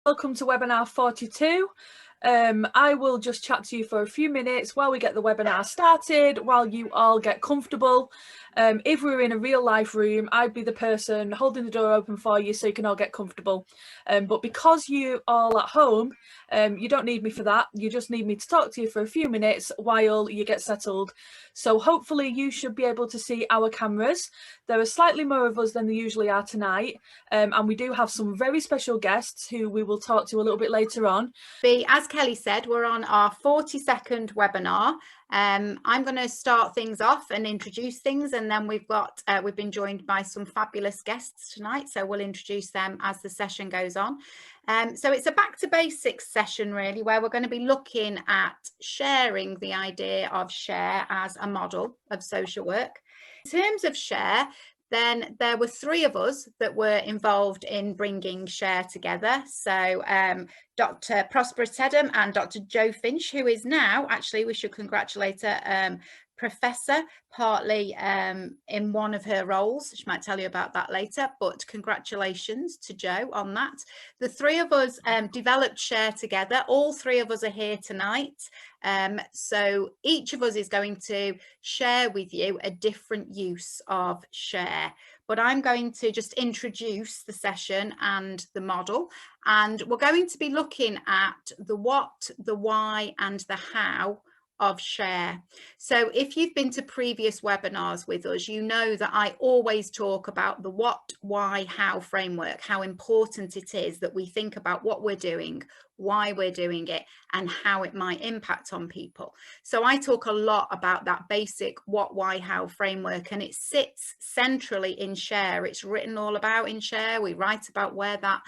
Welcome to webinar 42. I will just chat to you for a few minutes while we get the webinar started, while you all get comfortable. If we were in a real life room, I'd be the person holding the door open for you so you can all get comfortable. But because you all at home, you don't need me for that. You just need me to talk to you for a few minutes while you get settled. So hopefully you should be able to see our cameras. There are slightly more of us than there usually are tonight. And we do have some very special guests who we will talk to a little bit later on. As Kelly said, we're on our 40-second webinar. I'm going to start things off and introduce things, and then we've been joined by some fabulous guests tonight, so we'll introduce them as the session goes on. So it's a back to basics session really, where we're going to be looking at sharing the idea of share as a model of social work. In terms of share, then there were three of us that were involved in bringing share together. So Dr. Prospera and Dr. Jo Finch, who is now, actually we should congratulate her, professor, partly in one of her roles. She might tell you about that later, but congratulations to Jo on that. The three of us developed share together. All three of us are here tonight. So each of us is going to share with you a different use of share, but I'm going to just introduce the session and the model, and we're going to be looking at the what, the why and the how of share. So if you've been to previous webinars with us, you know that I always talk about the what, why, how framework, how important it is that we think about what we're doing, why we're doing it, and how it might impact on people. So I talk a lot about that basic what, why, how framework, and it sits centrally in share. It's written all about in share. We write about where that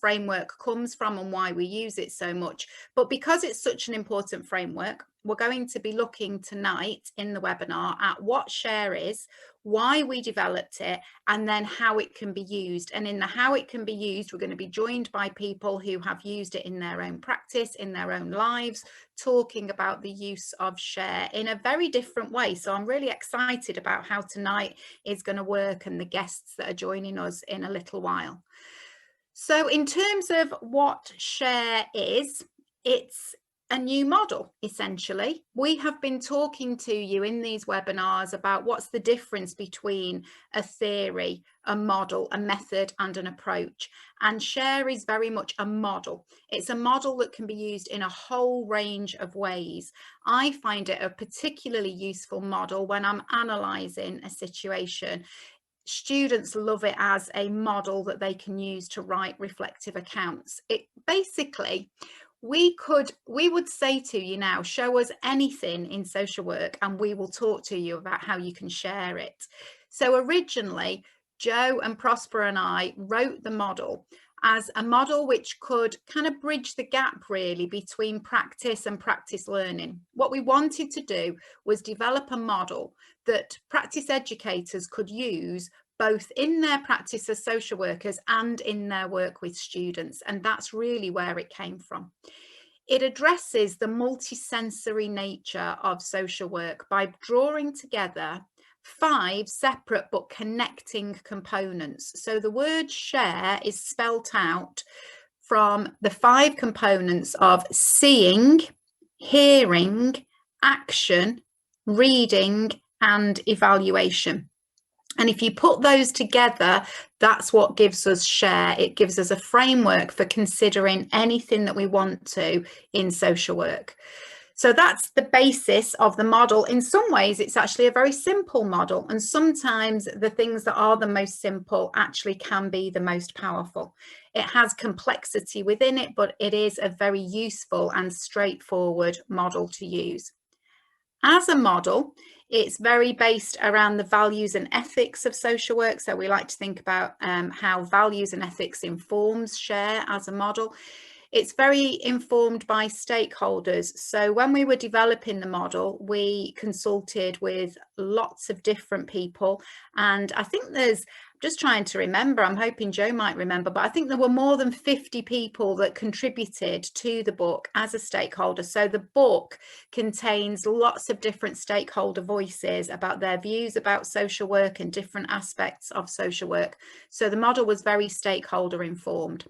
framework comes from and why we use it so much. But because it's such an important framework, we're going to be looking tonight in the webinar at what share is, why we developed it, and then how it can be used. And in the how it can be used, we're going to be joined by people who have used it in their own practice, in their own lives, talking about the use of share in a very different way. So I'm really excited about how tonight is going to work and the guests that are joining us in a little while. So in terms of what share is, it's a new model, essentially. We have been talking to you in these webinars about what's the difference between a theory, a model, a method and an approach. And share is very much a model. It's a model that can be used in a whole range of ways. I find it a particularly useful model when I'm analysing a situation. Students love it as a model that they can use to write reflective accounts. It basically, we would say to you now, show us anything in social work and we will talk to you about how you can share it. So originally, Jo and Prospera and I wrote the model as a model which could kind of bridge the gap really between practice and practice learning. What we wanted to do was develop a model that practice educators could use both in their practice as social workers and in their work with students. And that's really where it came from. It addresses the multisensory nature of social work by drawing together 5 separate but connecting components. So the word share is spelt out from the 5 components of seeing, hearing, action, reading, and evaluation. And if you put those together, that's what gives us share. It gives us a framework for considering anything that we want to in social work. So that's the basis of the model. In some ways, it's actually a very simple model. And sometimes the things that are the most simple actually can be the most powerful. It has complexity within it, but it is a very useful and straightforward model to use. As a model, it's very based around the values and ethics of social work. So we like to think about how values and ethics informs share as a model. It's very informed by stakeholders. So when we were developing the model, we consulted with lots of different people. And I think there's, just trying to remember, I'm hoping Jo might remember, but I think there were more than 50 people that contributed to the book as a stakeholder. So the book contains lots of different stakeholder voices about their views about social work and different aspects of social work. So the model was very stakeholder informed.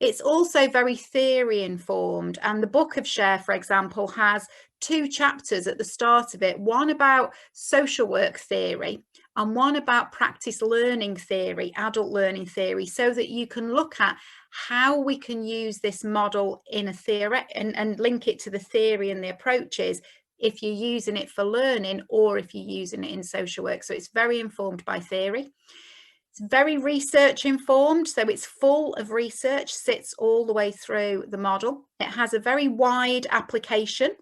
It's also very theory informed, and the book of Share, for example, has 2 chapters at the start of it, one about social work theory and one about practice learning theory, adult learning theory, so that you can look at how we can use this model in a theory and link it to the theory and the approaches if you're using it for learning or if you're using it in social work. So it's very informed by theory. It's very research informed, so it's full of research, sits all the way through the model. It has a very wide application.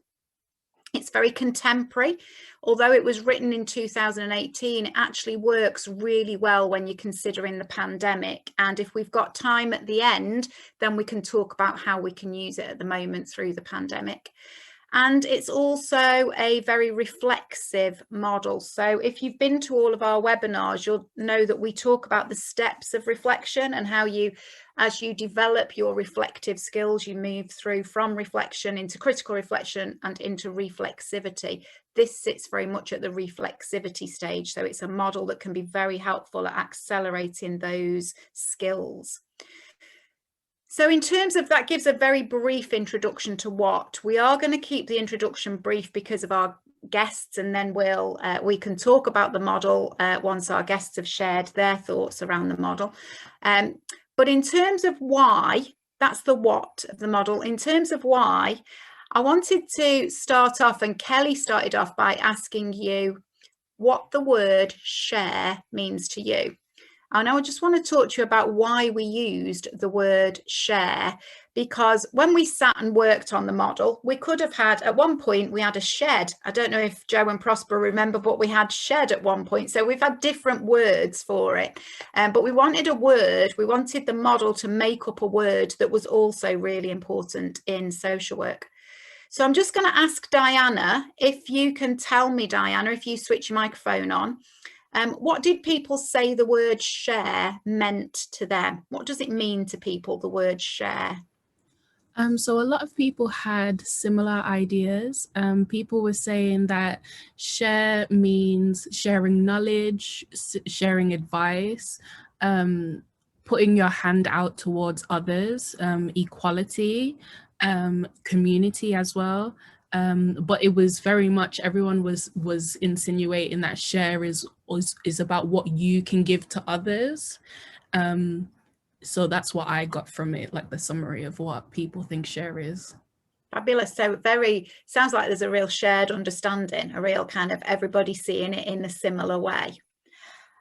It's very contemporary. Although it was written in 2018, it actually works really well when you're considering the pandemic. And if we've got time at the end, then we can talk about how we can use it at the moment through the pandemic. And it's also a very reflexive model. So if you've been to all of our webinars, you'll know that we talk about the steps of reflection and how you, as you develop your reflective skills, you move through from reflection into critical reflection and into reflexivity. This sits very much at the reflexivity stage. So it's a model that can be very helpful at accelerating those skills. So in terms of that, gives a very brief introduction to what. We are going to keep the introduction brief because of our guests, and then we can talk about the model once our guests have shared their thoughts around the model. But in terms of why, that's the what of the model. In terms of why, I wanted to start off, and Kelly started off by asking you what the word share means to you. And I just want to talk to you about why we used the word share, because when we sat and worked on the model, we could have had, at one point, we had a shed. I don't know if Joe and Prospera remember, but we had shed at one point. So we've had different words for it. But we wanted a word, we wanted the model to make up a word that was also really important in social work. So I'm just going to ask Diana, if you can tell me, Diana, if you switch your microphone on, what did people say the word share meant to them? What does it mean to people, the word share? So a lot of people had similar ideas. People were saying that share means sharing knowledge, sharing advice, putting your hand out towards others, equality, community as well. But it was very much, everyone was insinuating that share is about what you can give to others. So that's what I got from it, like the summary of what people think share is. Fabulous. So sounds like there's a real shared understanding, a real kind of everybody seeing it in a similar way.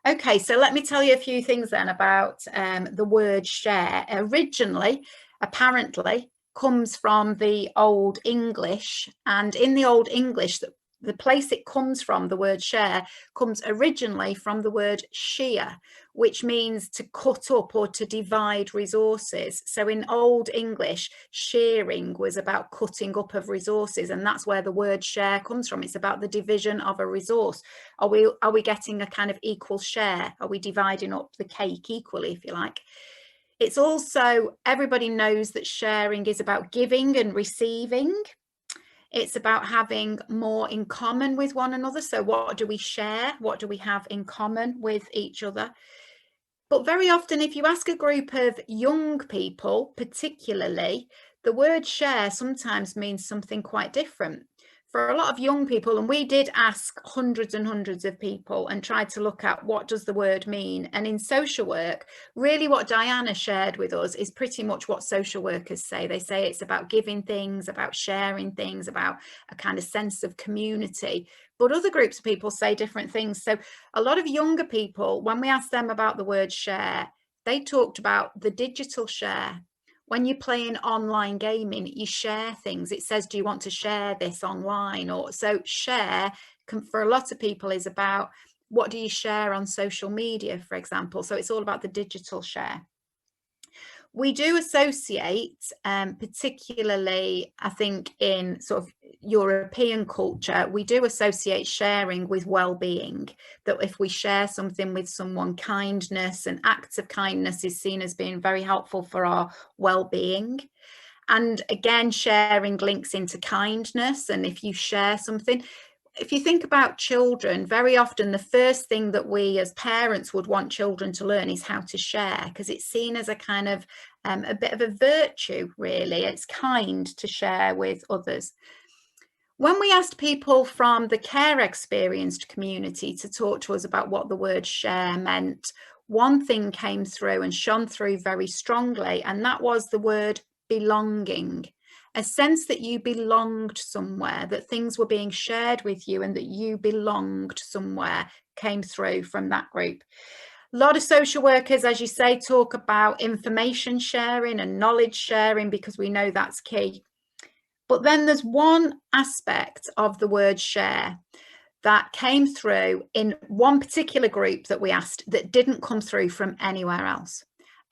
Okay, so let me tell you a few things then about the word share. Originally, apparently, comes from the Old English, and in the Old English, the place it comes from, the word share, comes originally from the word shear, which means to cut up or to divide resources. So in Old English, shearing was about cutting up of resources, and that's where the word share comes from. It's about the division of a resource. Are we getting a kind of equal share? Are we dividing up the cake equally, if you like? It's also, everybody knows that sharing is about giving and receiving. It's about having more in common with one another. So what do we share? What do we have in common with each other? But very often, if you ask a group of young people, particularly, the word share sometimes means something quite different. For a lot of young people, and we did ask hundreds and hundreds of people and tried to look at what does the word mean. And in social work, really what Diana shared with us is pretty much what social workers say. They say it's about giving things, about sharing things, about a kind of sense of community. But other groups of people say different things. So a lot of younger people, when we asked them about the word share, they talked about the digital share. When you're playing online gaming, you share things. It says, do you want to share this online? Or so share for a lot of people is about what do you share on social media, for example. So it's all about the digital share. We do associate, particularly, I think, in sort of European culture, we do associate sharing with well-being, that if we share something with someone, kindness and acts of kindness is seen as being very helpful for our well-being. And again, sharing links into kindness. And if you share something, if you think about children, very often the first thing that we as parents would want children to learn is how to share, because it's seen as a kind of a bit of a virtue, really. It's kind to share with others. When we asked people from the care experienced community to talk to us about what the word share meant, one thing came through and shone through very strongly, and that was the word belonging. A sense that you belonged somewhere, that things were being shared with you and that you belonged somewhere came through from that group. A lot of social workers, as you say, talk about information sharing and knowledge sharing because we know that's key. But then there's one aspect of the word share that came through in one particular group that we asked that didn't come through from anywhere else.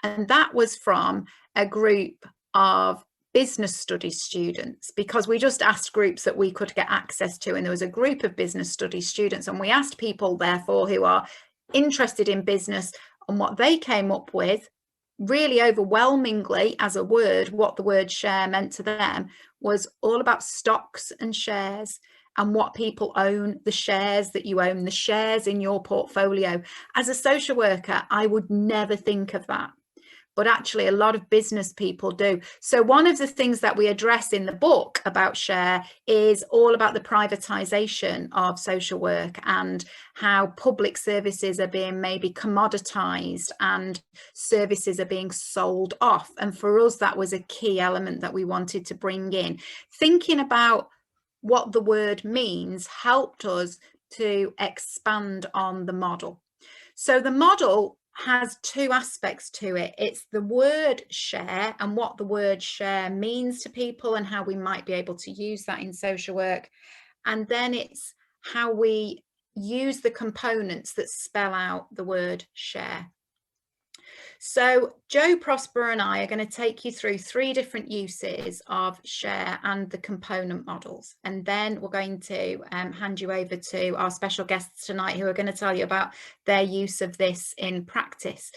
And that was from a group of business studies students, because we just asked groups that we could get access to. And there was a group of business studies students, and we asked people, therefore, who are interested in business, and what they came up with, really overwhelmingly as a word, what the word share meant to them was all about stocks and shares and what people own, the shares that you own, the shares in your portfolio. As a social worker, I would never think of that. But actually a lot of business people do. So one of the things that we address in the book about share is all about the privatization of social work and how public services are being maybe commoditized and services are being sold off. And for us, that was a key element that we wanted to bring in. Thinking about what the word means helped us to expand on the model. So the model has two aspects to it. It's the word share and what the word share means to people and how we might be able to use that in social work. And then it's how we use the components that spell out the word share. So Joe, Prospera and I are going to take you through 3 different uses of share and the component models. And then we're going to hand you over to our special guests tonight who are going to tell you about their use of this in practice.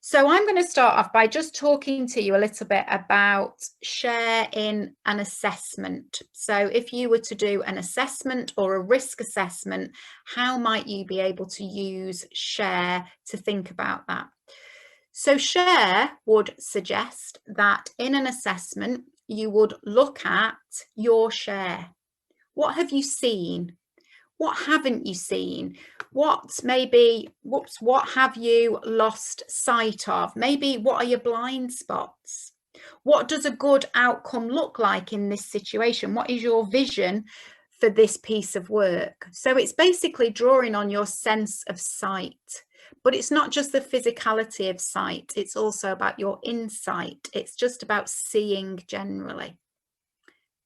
So I'm going to start off by just talking to you a little bit about share in an assessment. So if you were to do an assessment or a risk assessment, how might you be able to use share to think about that? So share would suggest that in an assessment, you would look at your share. What have you seen? What haven't you seen? What have you lost sight of? Maybe what are your blind spots? What does a good outcome look like in this situation? What is your vision for this piece of work? So it's basically drawing on your sense of sight. But it's not just the physicality of sight, it's also about your insight. It's just about seeing generally.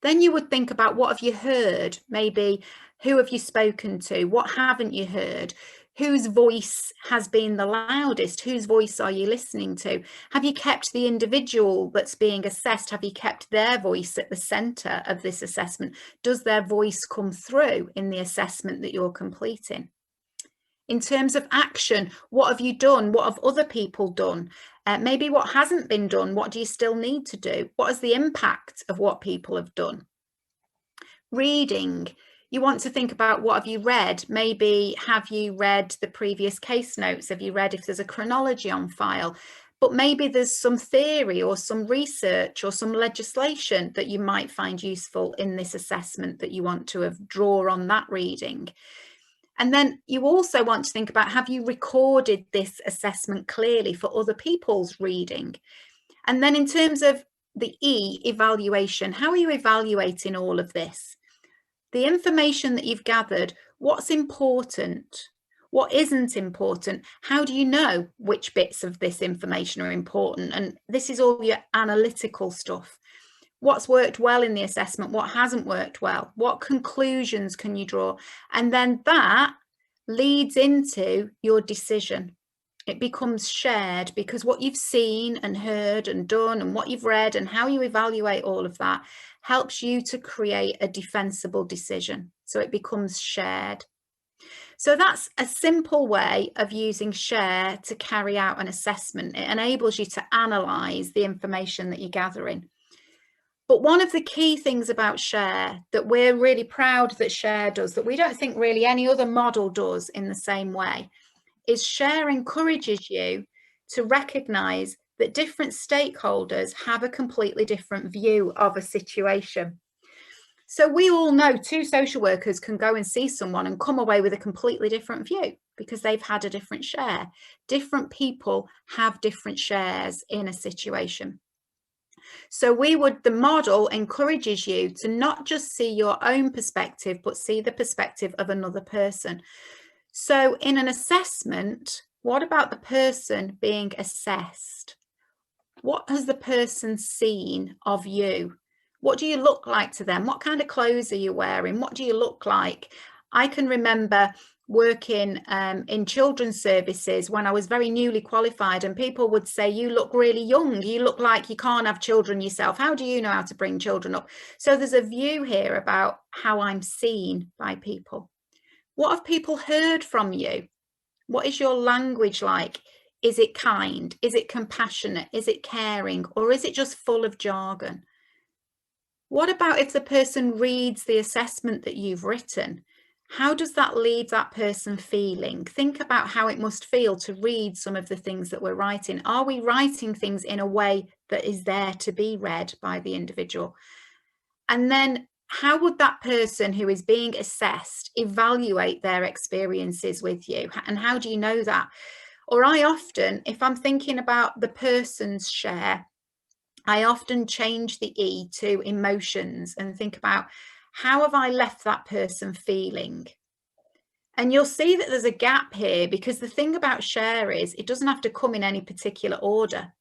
Then you would think about what have you heard? Maybe who have you spoken to? What haven't you heard? Whose voice has been the loudest? Whose voice are you listening to? Have you kept the individual that's being assessed? Have you kept their voice at the centre of this assessment? Does their voice come through in the assessment that you're completing? In terms of action, what have you done? What have other people done? Maybe what hasn't been done, what do you still need to do? What is the impact of what people have done? Reading, you want to think about what have you read? Maybe have you read the previous case notes? Have you read if there's a chronology on file? But maybe there's some theory or some research or some legislation that you might find useful in this assessment that you want to draw on that reading. And then you also want to think about, have you recorded this assessment clearly for other people's reading? And then in terms of the evaluation, how are you evaluating all of this? The information that you've gathered, what's important? What isn't important? How do you know which bits of this information are important? And this is all your analytical stuff. What's worked well in the assessment? What hasn't worked well? What conclusions can you draw? And then that leads into your decision. It becomes shared because what you've seen and heard and done and what you've read and how you evaluate all of that helps you to create a defensible decision. So it becomes shared. So that's a simple way of using share to carry out an assessment. It enables you to analyse the information that you're gathering. But one of the key things about share that we're really proud that share does, that we don't think really any other model does in the same way, is share encourages you to recognise that different stakeholders have a completely different view of a situation. So we all know 2 social workers can go and see someone and come away with a completely different view because they've had a different share. Different people have different shares in a situation. So the model encourages you to not just see your own perspective, but see the perspective of another person. So in an assessment, what about the person being assessed? What has the person seen of you? What do you look like to them? What kind of clothes are you wearing? What do you look like? I can remember working in children's services when I was very newly qualified, and people would say, you look really young. You look like you can't have children yourself. How do you know how to bring children up? So there's a view here about how I'm seen by people. What have people heard from you? What is your language like? Is it kind? Is it compassionate? Is it caring? Or is it just full of jargon? What about if the person reads the assessment that you've written? How does that leave that person feeling? Think about how it must feel to read some of the things that we're writing. Are we writing things in a way that is there to be read by the individual? And then how would that person who is being assessed evaluate their experiences with you? And how do you know that? Or I often, if I'm thinking about the person's share, I often change the E to emotions and think about how have I left that person feeling? And you'll see that there's a gap here, because the thing about share is it doesn't have to come in any particular order.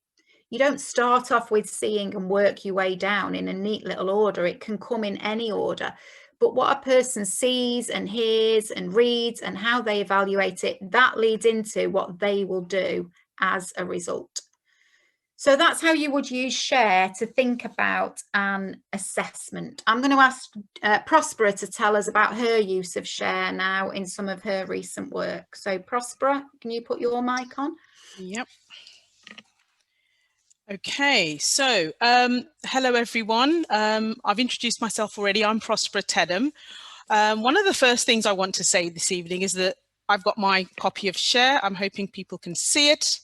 You don't start off with seeing and work your way down in a neat little order. It can come in any order. But what a person sees and hears and reads and how they evaluate it, that leads into what they will do as a result. So that's how you would use share to think about an assessment. I'm going to ask Prospera to tell us about her use of share now in some of her recent work. So Prospera, can you put your mic on? Yep. Okay, so hello everyone. I've introduced myself already. I'm Prospera Tedham. One of the first things I want to say this evening is that I've got my copy of share. I'm hoping people can see it.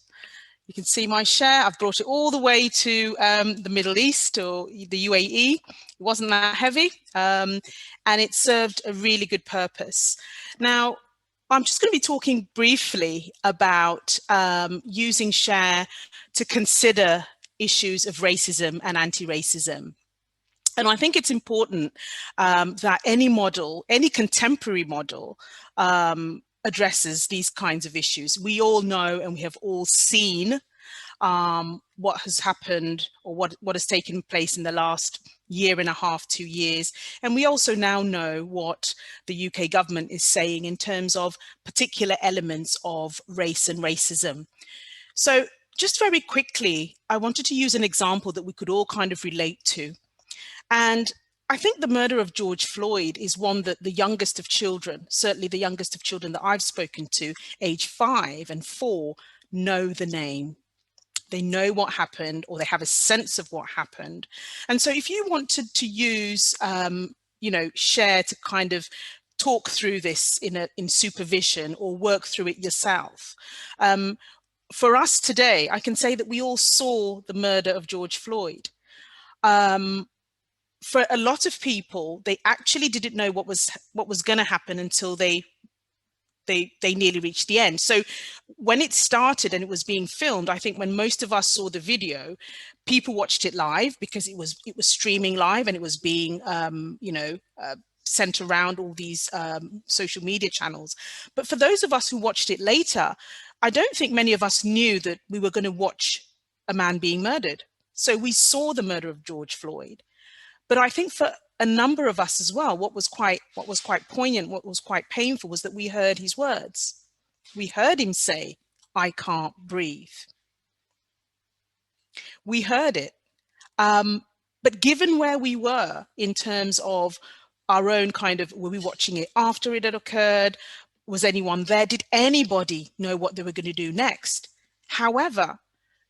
You can see my share. I've brought it all the way to the Middle East, or the UAE. It wasn't that heavy, and it served a really good purpose. Now, I'm just going to be talking briefly about using share to consider issues of racism and anti-racism. And I think it's important that any model, any contemporary model, addresses these kinds of issues. We all know and we have all seen what has happened, or what has taken place in the last year and a half, 2 years. And we also now know what the UK government is saying in terms of particular elements of race and racism. So just very quickly, I wanted to use an example that we could all kind of relate to. And I think the murder of George Floyd is one that the youngest of children, certainly the youngest of children that I've spoken to, age 5 and 4, know the name. They know what happened, or they have a sense of what happened. And so if you wanted to use, you know, share to kind of talk through this in supervision or work through it yourself, for us today, I can say that we all saw the murder of George Floyd. For a lot of people, they actually didn't know what was going to happen until they nearly reached the end. So when it started and it was being filmed, I think when most of us saw the video, people watched it live because it was streaming live, and it was being you know, sent around all these social media channels. But for those of us who watched it later, I don't think many of us knew that we were going to watch a man being murdered. So we saw the murder of George Floyd. But I think for a number of us as well, what was quite poignant, what was quite painful, was that we heard his words. We heard him say, "I can't breathe." We heard it. But given where we were in terms of our own kind of, were we watching it after it had occurred? Was anyone there? Did anybody know what they were going to do next? However,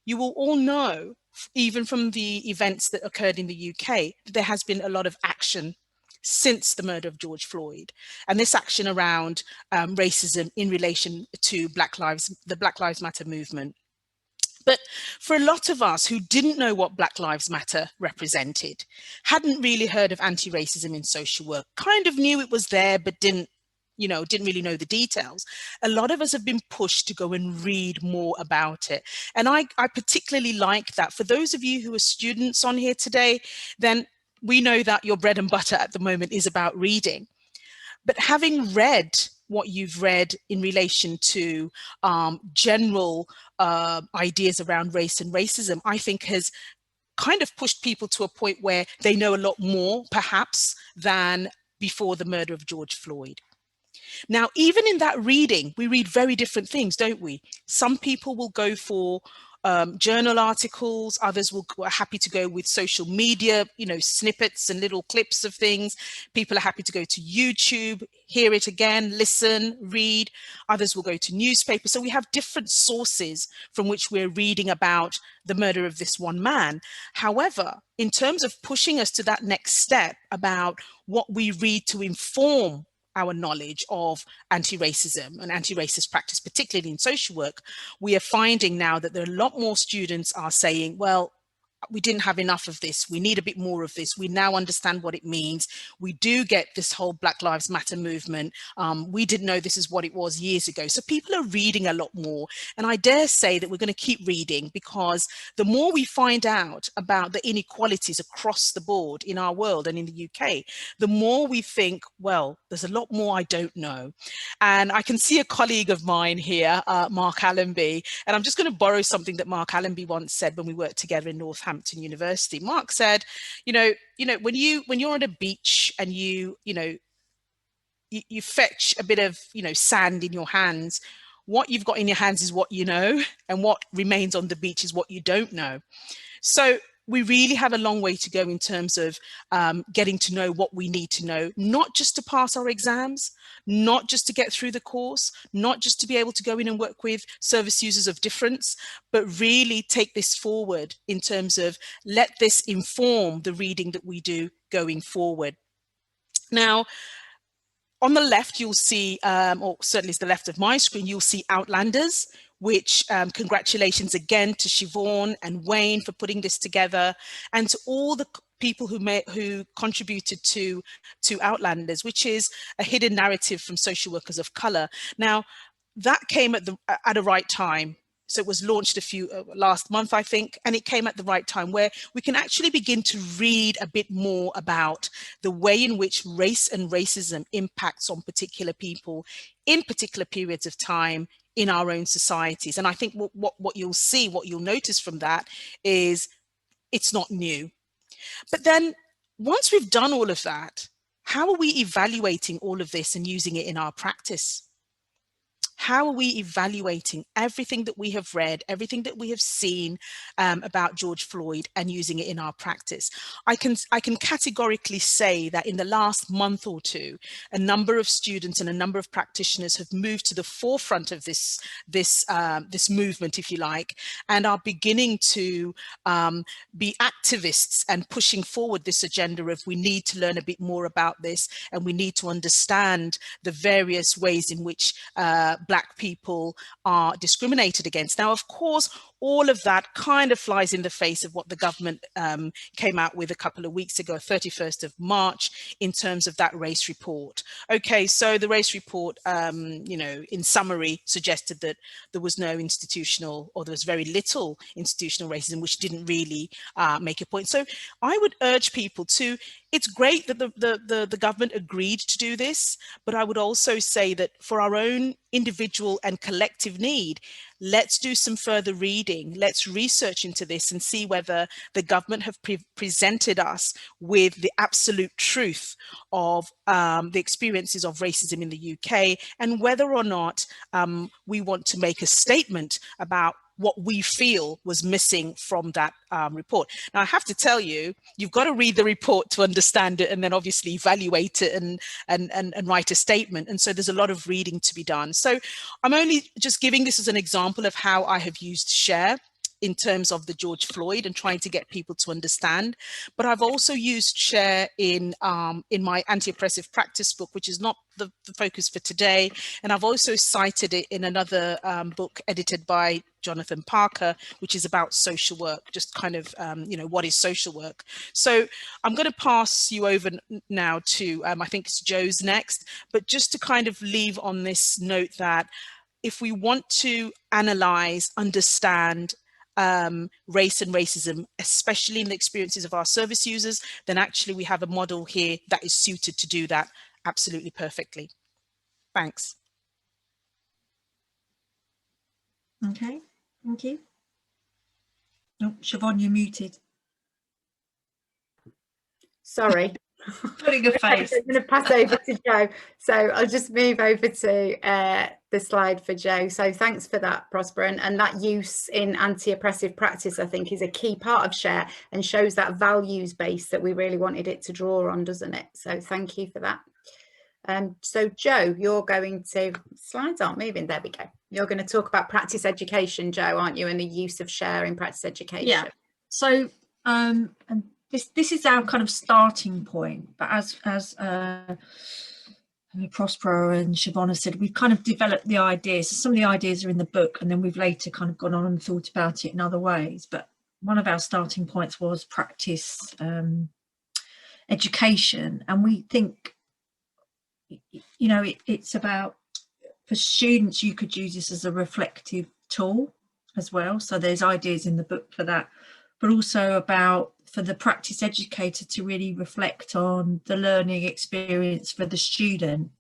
you will all know, even from the events that occurred in the UK, there has been a lot of action since the murder of George Floyd, and this action around racism in relation to the Black Lives Matter movement. But for a lot of us who didn't know what Black Lives Matter represented, hadn't really heard of anti-racism in social work, kind of knew it was there, but didn't really know the details. A lot of us have been pushed to go and read more about it. And I particularly like that. For those of you who are students on here today, then we know that your bread and butter at the moment is about reading. But having read what you've read in relation to general ideas around race and racism, I think has kind of pushed people to a point where they know a lot more, perhaps, than before the murder of George Floyd. Now, even in that reading, we read very different things, don't we? Some people will go for journal articles, others are happy to go with social media, snippets and little clips of things. People are happy to go to YouTube, hear it again, listen, read. Others will go to newspapers. So we have different sources from which we're reading about the murder of this one man. However, in terms of pushing us to that next step about what we read to inform our knowledge of anti-racism and anti-racist practice, particularly in social work, we are finding now that there are a lot more students are saying, well, we didn't have enough of this. We need a bit more of this. We now understand what it means. We do get this whole Black Lives Matter movement. We didn't know this is what it was years ago. So people are reading a lot more. And I dare say that we're going to keep reading, because the more we find out about the inequalities across the board in our world and in the UK, the more we think, well, there's a lot more I don't know. And I can see a colleague of mine here, Mark Allenby, and I'm just going to borrow something that Mark Allenby once said when we worked together in Northampton University. Mark said, when you're on a beach and you fetch a bit of sand in your hands, what you've got in your hands is what you know, and what remains on the beach is what you don't know. So we really have a long way to go in terms of getting to know what we need to know, not just to pass our exams, not just to get through the course, not just to be able to go in and work with service users of difference, but really take this forward in terms of let this inform the reading that we do going forward. Now, on the left, you'll see, or certainly it's the left of my screen, you'll see Outlanders, which congratulations again to Siobhan and Wayne for putting this together, and to all the people who contributed to Outlanders, which is a hidden narrative from social workers of colour. Now, that came at a right time. So it was launched last month, I think, and it came at the right time, where we can actually begin to read a bit more about the way in which race and racism impacts on particular people in particular periods of time in our own societies. And I think what you'll notice from that is it's not new. But then once we've done all of that, how are we evaluating all of this and using it in our practice? How are we evaluating everything that we have read, everything that we have seen about George Floyd, and using it in our practice? I can categorically say that in the last month or two, a number of students and a number of practitioners have moved to the forefront of this movement, if you like, and are beginning to be activists and pushing forward this agenda of we need to learn a bit more about this, and we need to understand the various ways in which Black people are discriminated against. Now, of course, all of that kind of flies in the face of what the government came out with a couple of weeks ago, 31st of March, in terms of that race report. Okay, so the race report, in summary, suggested that there was no institutional, or there was very little institutional racism, which didn't really make a point. So I would urge people to, it's great that the government agreed to do this, but I would also say that for our own individual and collective need, let's do some further reading. Let's research into this and see whether the government have presented us with the absolute truth of the experiences of racism in the UK, and whether or not we want to make a statement about what we feel was missing from that report. Now, I have to tell you, you've got to read the report to understand it, and then obviously evaluate it and write a statement. And so there's a lot of reading to be done. So I'm only just giving this as an example of how I have used Share. in terms of the George Floyd and trying to get people to understand. But I've also used share in my anti-oppressive practice book, which is not the focus for today. And I've also cited it in another book edited by Jonathan Parker, which is about social work, just kind of, what is social work? So I'm going to pass you over now to, I think it's Joe's next, but just to kind of leave on this note that if we want to analyze, understand race and racism, especially in the experiences of our service users, then actually we have a model here that is suited to do that absolutely perfectly. Thanks. Okay, thank you. Oh, Siobhan, you're muted. Sorry. Putting a face. I'm going to pass over to Joe. So I'll just move over to the slide for Joe. So thanks for that, Prospera. And that use in anti-oppressive practice, I think, is a key part of share and shows that values base that we really wanted it to draw on, doesn't it? So thank you for that. So Joe, you're going to, slides aren't moving, there we go. You're going to talk about practice education, Joe, aren't you, and the use of share in practice education. Yeah, so and this is our kind of starting point, but as Prospera and Siobhan have said, we've kind of developed the ideas. So some of the ideas are in the book, and then we've later kind of gone on and thought about it in other ways. But one of our starting points was practice education, and we think, it's about, for students, you could use this as a reflective tool as well. So there's ideas in the book for that, but also about for the practice educator to really reflect on the learning experience for the student.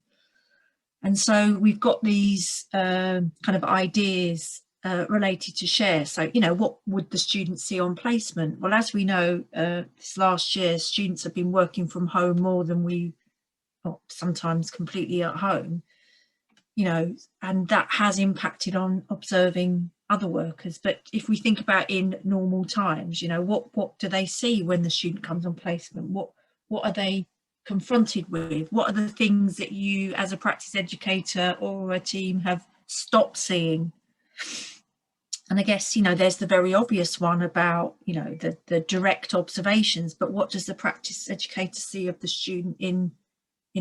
And so we've got these kind of ideas related to share. So, what would the students see on placement? Well, as we know, this last year, students have been working from home more than sometimes completely at home, and that has impacted on observing other workers. But if we think about in normal times, what do they see when the student comes on placement? What are they confronted with? What are the things that you as a practice educator or a team have stopped seeing? And I guess, there's the very obvious one about, the direct observations, but what does the practice educator see of the student in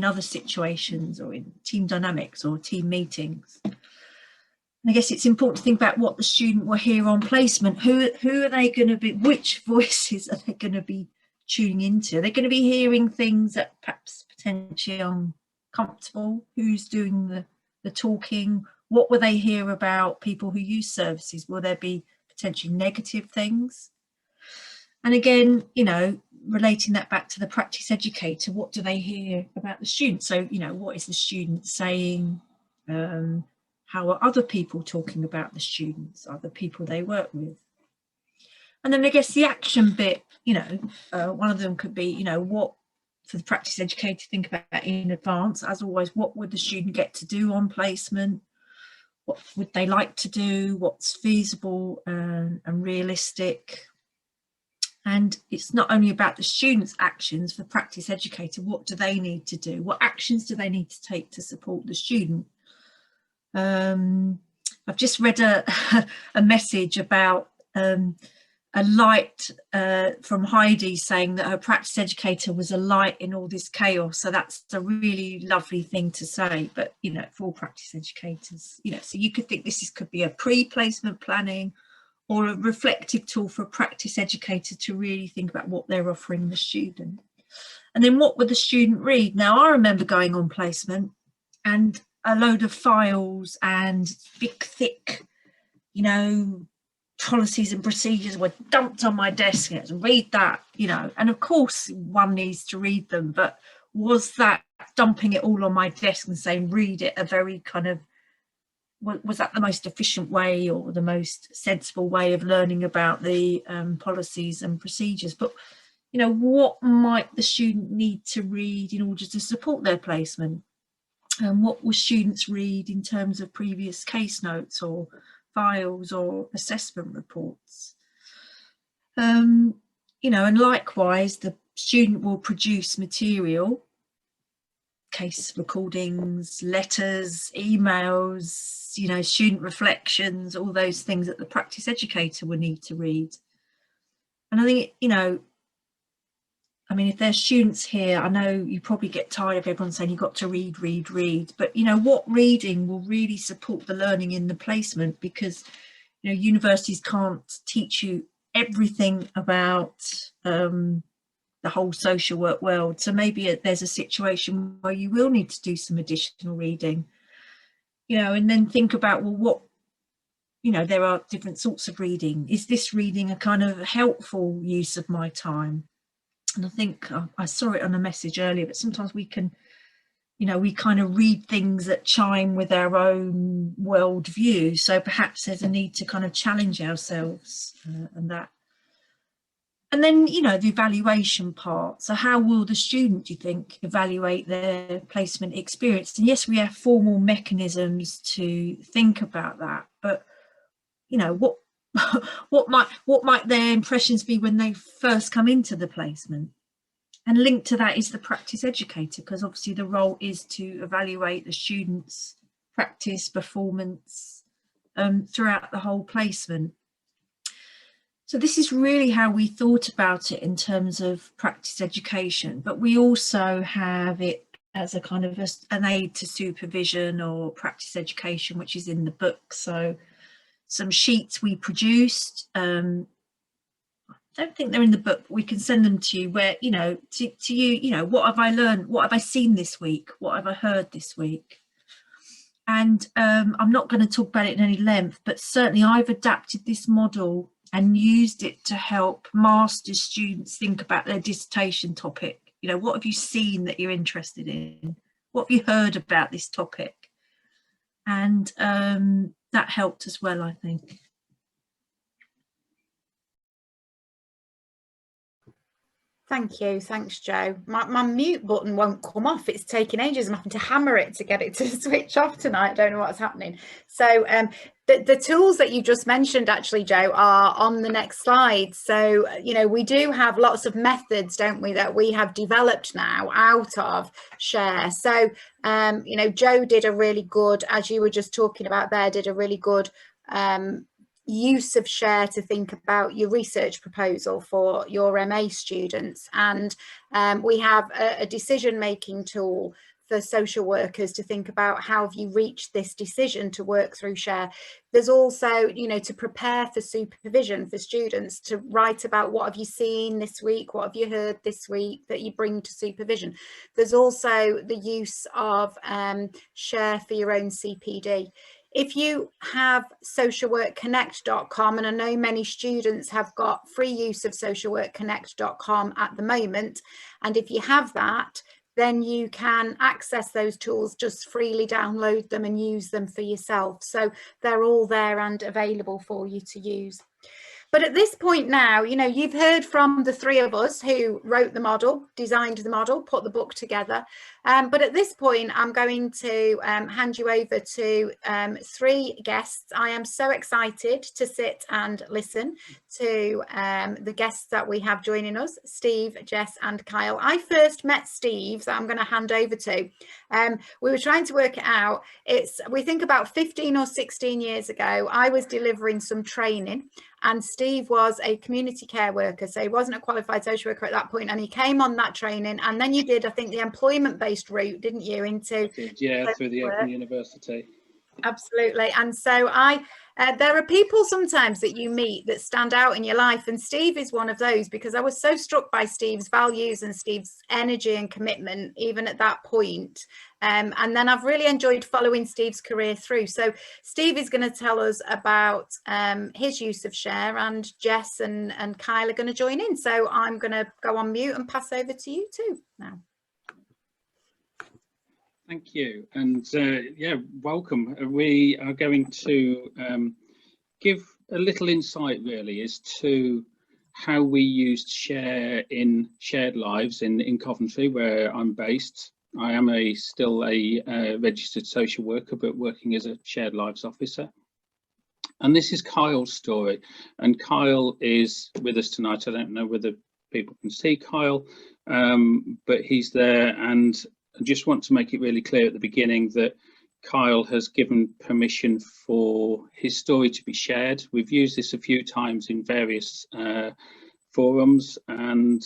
other situations or in team dynamics or team meetings? And I guess it's important to think about what the student will hear on placement. Who are they going to be? Which voices are they going to be tuning into? They're going to be hearing things that perhaps potentially uncomfortable. Who's doing the talking? What will they hear about people who use services? Will there be potentially negative things? And again, relating that back to the practice educator, what do they hear about the student? So, what is the student saying? How are other people talking about the students, other people they work with? And then I guess the action bit, one of them could be, what for the practice educator to think about in advance. As always, what would the student get to do on placement? What would they like to do? What's feasible and realistic? And it's not only about the students' actions. For practice educator, what do they need to do? What actions do they need to take to support the student? I've just read a message about a light from Heidi saying that her practice educator was a light in all this chaos. So that's a really lovely thing to say, but, for all practice educators, so you could think this could be a pre-placement planning or a reflective tool for a practice educator to really think about what they're offering the student. And then what would the student read? Now, I remember going on placement and a load of files and big, thick, policies and procedures were dumped on my desk. Read that, and of course one needs to read them, but was that dumping it all on my desk and saying, read it, a very kind of, was that the most efficient way or the most sensible way of learning about the policies and procedures? But what might the student need to read in order to support their placement? And what will students read in terms of previous case notes or files or assessment reports? And likewise, the student will produce material case recordings, letters, emails, you know, student reflections, all those things that the practice educator will need to read. And I think, you know, I mean, if there's students here, I know you probably get tired of everyone saying you've got to read, read, read, but you know, what reading will really support the learning in the placement, because, you know, universities can't teach you everything about the whole social work world. So maybe there's a situation where you will need to do some additional reading, you know, and then think about, well, what, you know, there are different sorts of reading. Is this reading a kind of helpful use of my time? And I think I saw it on a message earlier, but sometimes we can, you know, we kind of read things that chime with our own worldview. So perhaps there's a need to kind of challenge ourselves and that. And then, you know, the evaluation part. So how will the student, do you think, evaluate their placement experience? And yes, we have formal mechanisms to think about that, but, you know, what might their impressions be when they first come into the placement? And linked to that is the practice educator, because obviously the role is to evaluate the students' practice performance throughout the whole placement. So this is really how we thought about it in terms of practice education, but we also have it as a kind of an aid to supervision or practice education, which is in the book. So some sheets we produced, I don't think they're in the book, but we can send them to you, where, you know, to you, you know, what have I learned? What have I seen this week? What have I heard this week? And I'm not going to talk about it in any length, but certainly I've adapted this model and used it to help master's students think about their dissertation topic. You know, what have you seen that you're interested in? What have you heard about this topic? And that helped as well, I think. Thank you. Thanks, Jo. My mute button won't come off. It's taking ages. I'm having to hammer it to get it to switch off tonight. I don't know what's happening. So the tools that you just mentioned, actually, Jo, are on the next slide. So, you know, we do have lots of methods, don't we, that we have developed now out of Share. So, you know, Jo did a really good, as you were just talking about there, did a really good use of Share to think about your research proposal for your MA students. And we have a decision-making tool for social workers to think about how have you reached this decision to work through Share. There's also, you know, to prepare for supervision for students, to write about what have you seen this week, what have you heard this week that you bring to supervision. There's also the use of Share for your own CPD. If you have socialworkconnect.com, and I know many students have got free use of socialworkconnect.com at the moment, and if you have that, then you can access those tools, just freely download them and use them for yourself. So they're all there and available for you to use. But at this point now, you know, you've heard from the three of us who wrote the model, designed the model, put the book together. But at this point, I'm going to hand you over to three guests. I am so excited to sit and listen to the guests that we have joining us, Steve, Jess and Kyle. I first met Steve, so I'm going to hand over to. We were trying to work it out. We think about 15 or 16 years ago, I was delivering some training, and Steve was a community care worker, so he wasn't a qualified social worker at that point, and he came on that training, and then you did, I think, the employment-based route, didn't you, into through the Open University. Absolutely. And so there are people sometimes that you meet that stand out in your life, and Steve is one of those, because I was so struck by Steve's values and Steve's energy and commitment even at that point. And then I've really enjoyed following Steve's career through. So Steve is going to tell us about his use of Share, and Jess and Kyle are going to join in. So I'm going to go on mute and pass over to you two now. Thank you, and yeah, welcome. We are going to give a little insight really as to how we used Share in Shared Lives in Coventry, where I'm based. I am still a registered social worker, but working as a Shared Lives officer. And this is Kyle's story, and Kyle is with us tonight. I don't know whether people can see Kyle, but he's there, and I just want to make it really clear at the beginning that Kyle has given permission for his story to be shared. We've used this a few times in various forums, and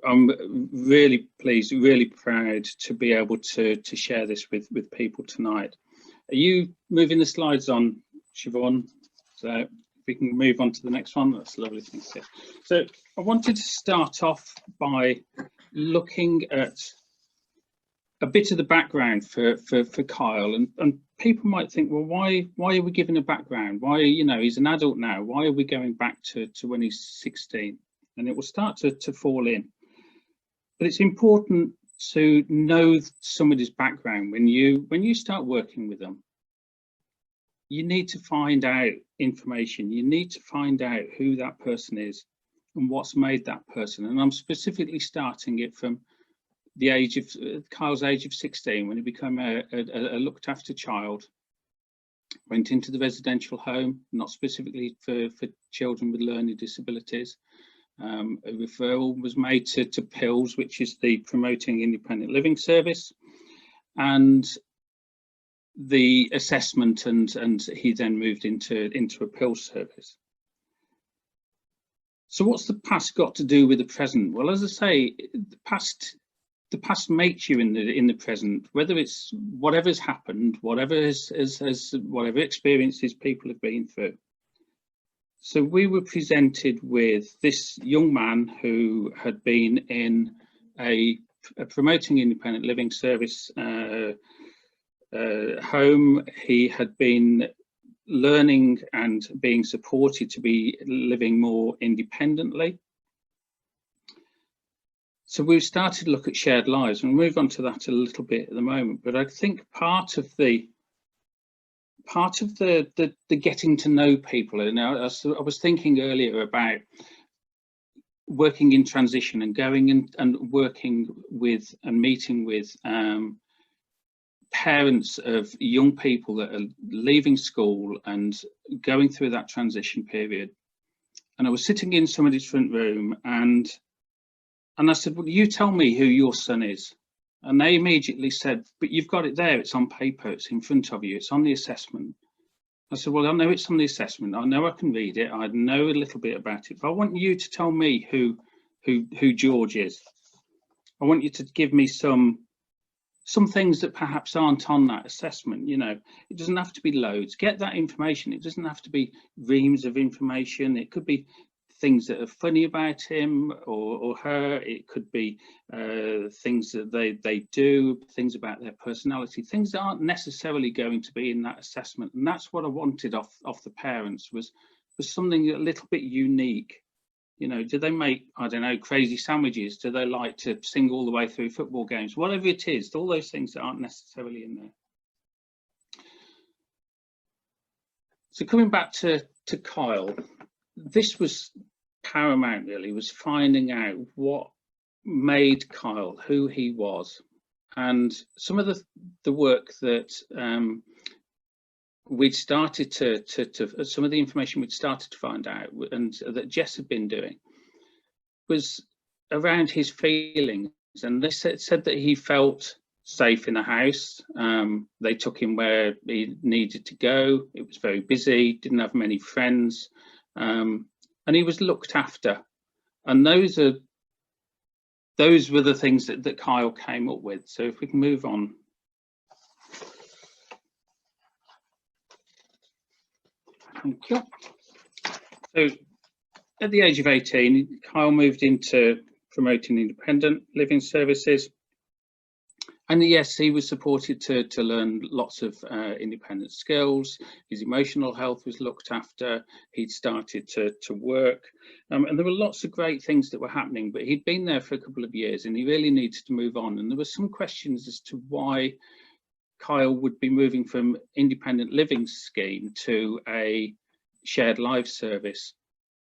I'm really pleased, really proud to be able to share this with people tonight. Are you moving the slides on, Siobhan? So if we can move on to the next one, that's lovely. Thanks. So I wanted to start off by looking at a bit of the background for Kyle, and people might think, well, why are we giving a background? Why, you know, he's an adult now, why are we going back to when he's 16? And it will start to fall in. But it's important to know somebody's background. When you start working with them, you need to find out information. You need to find out who that person is and what's made that person. And I'm specifically starting it from the age of Kyle's age of 16, when he became a looked after child, went into the residential home, not specifically for children with learning disabilities. A referral was made to PILS, which is the Promoting Independent Living Service, and the assessment, and he then moved into a PILS service. So what's the past got to do with the present? Well, as I say, the past makes you in the present, whether it's whatever's happened, whatever whatever experiences people have been through. So we were presented with this young man who had been in a Promoting Independent Living Service home. He had been learning and being supported to be living more independently. So we've started to look at shared lives, and we'll move on to that a little bit at the moment. But I think part of the getting to know people, and I was thinking earlier about working in transition and going and working with and meeting with parents of young people that are leaving school and going through that transition period. And I was sitting in somebody's front room, and I said, well, you tell me who your son is. And they immediately said, but you've got it there, it's on paper, it's in front of you, it's on the assessment. I said, well, I know it's on the assessment, I know I can read it, I know a little bit about it, but I want you to tell me who George is. I want you to give me some things that perhaps aren't on that assessment. You know, it doesn't have to be loads. Get that information. It doesn't have to be reams of information. It could be things that are funny about him or her. It could be things that they do, things about their personality, things that aren't necessarily going to be in that assessment. And that's what I wanted off the parents, was something a little bit unique. You know, do they make, I don't know, crazy sandwiches? Do they like to sing all the way through football games? Whatever it is, all those things that aren't necessarily in there. So coming back to Kyle, this was paramount, really, was finding out what made Kyle who he was. And some of the work that we'd started to some of the information we'd started to find out, and that Jess had been doing, was around his feelings. And they said that he felt safe in the house. They took him where he needed to go. It was very busy, didn't have many friends, and he was looked after. And those were the things that Kyle came up with. So if we can move on. Thank you. So at the age of 18, Kyle moved into Promoting Independent Living Services. And yes, he was supported to learn lots of independent skills. His emotional health was looked after. He'd started to work. And there were lots of great things that were happening, but he'd been there for a couple of years and he really needed to move on. And there were some questions as to why Kyle would be moving from independent living scheme to a shared life service.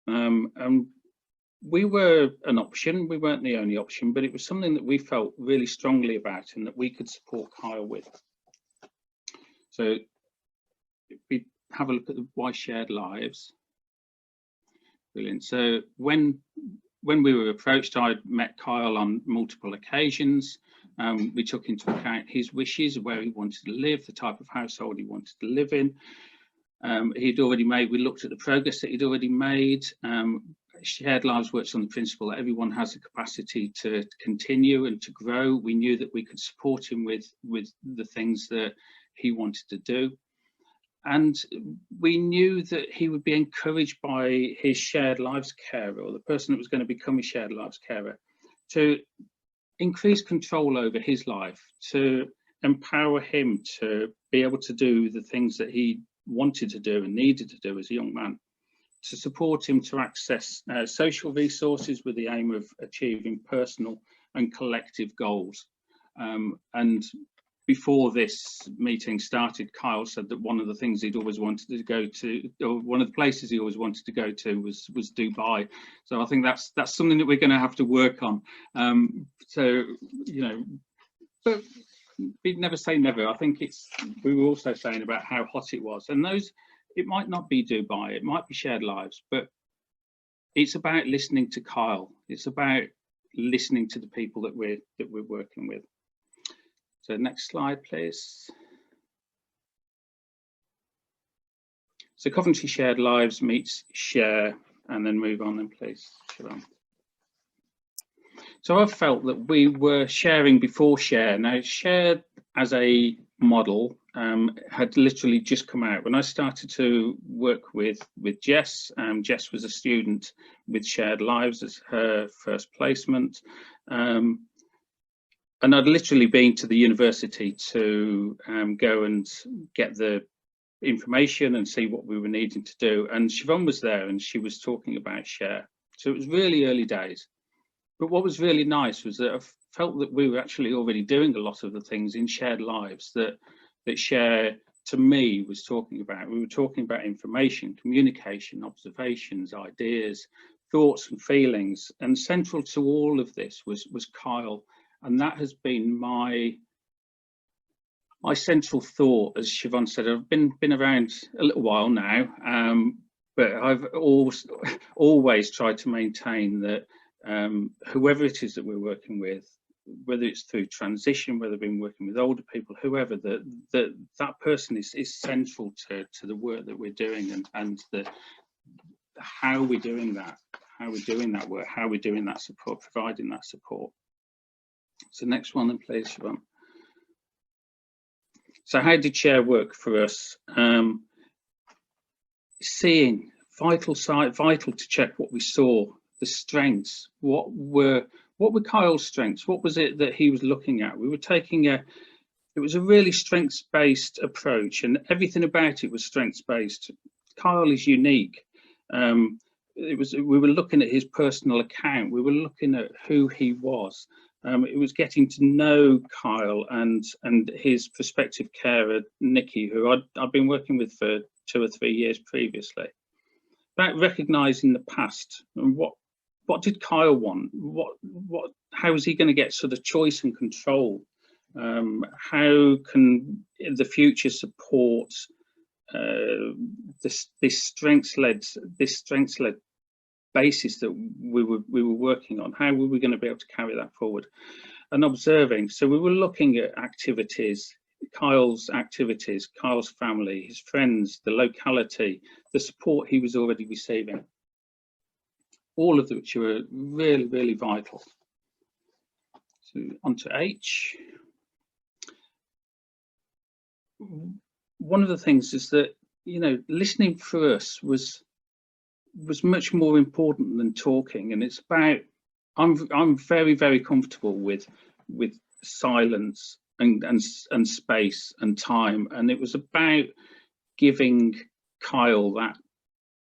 And we were an option. We weren't the only option, but it was something that we felt really strongly about and that we could support Kyle with. So if we have a look at the why shared lives. Brilliant. So when when we were approached, I met Kyle on multiple occasions. We took into account his wishes, where he wanted to live, the type of household he wanted to live in. We looked at the progress that he'd already made. Shared Lives works on the principle that everyone has the capacity to continue and to grow. We knew that we could support him with the things that he wanted to do. And we knew that he would be encouraged by his Shared Lives carer, or the person that was going to become a Shared Lives carer, to increase control over his life, to empower him to be able to do the things that he wanted to do and needed to do as a young man, to support him to access social resources with the aim of achieving personal and collective goals. And before this meeting started, Kyle said that one of the things he'd always wanted to go to, or one of the places he always wanted to go to, was Dubai. So I think that's something that we're going to have to work on. So, you know, but we'd never say never. I think we were also saying about how hot it was, and it might not be Dubai, it might be Shared Lives, but it's about listening to Kyle. It's about listening to the people that we're working with. So next slide, please. So Coventry Shared Lives meets Share, and then move on then, please, Siobhan. So I felt that we were sharing before Share. Now, Share as a model had literally just come out. When I started to work with Jess, Jess was a student with Shared Lives as her first placement. And I'd literally been to the university to go and get the information and see what we were needing to do. And Siobhan was there and she was talking about Share. So it was really early days. But what was really nice was that I felt that we were actually already doing a lot of the things in Shared Lives that Share, to me, was talking about. We were talking about information, communication, observations, ideas, thoughts and feelings. And central to all of this was Kyle. And that has been my central thought, as Siobhan said. I've been around a little while now, but I've always tried to maintain that whoever it is that we're working with, whether it's through transition, whether we've been working with older people, whoever, that person is central to the work that we're doing, and how we're doing that work, how we're doing that support, providing that support. So next one then, please, Siobhan. So how did Share work for us? Seeing, vital to check what we saw, the strengths. What were Kyle's strengths? What was it that he was looking at? We were taking it was a really strengths-based approach, and everything about it was strengths-based. Kyle is unique. We were looking at his personal account. We were looking at who he was. It was getting to know Kyle and his prospective carer, Nikki, who I'd been working with for 2 or 3 years previously. About recognising the past and what did Kyle want? How is he going to get sort of choice and control? How can the future support this strengths-led basis that we were working on? How were we going to be able to carry that forward? And observing. So we were looking at activities, Kyle's activities, Kyle's family, his friends, the locality, the support he was already receiving. All of which were really, really vital. So on to H. One of the things is that, you know, listening for us was much more important than talking, and it's about, I'm very, very comfortable with silence and space and time, and it was about giving Kyle that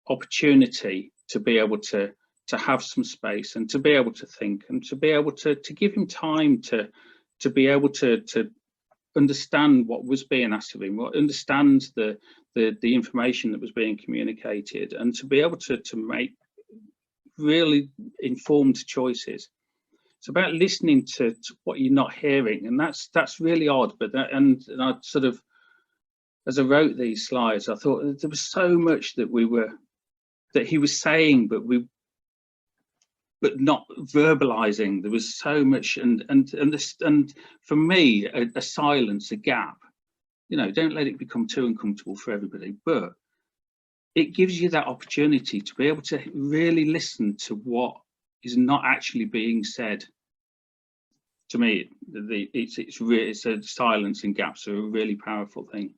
opportunity to be able to have some space and to be able to think and to be able to give him time to be able to understand what was being asked of him, understand the information that was being communicated, and to be able to make really informed choices. It's about listening to what you're not hearing, and that's really odd. But and I sort of, as I wrote these slides, I thought there was so much that he was saying, but but not verbalizing. There was so much, and for me, a silence, a gap. You know, don't let it become too uncomfortable for everybody, but it gives you that opportunity to be able to really listen to what is not actually being said. To me, it's a silence and gaps are a really powerful thing.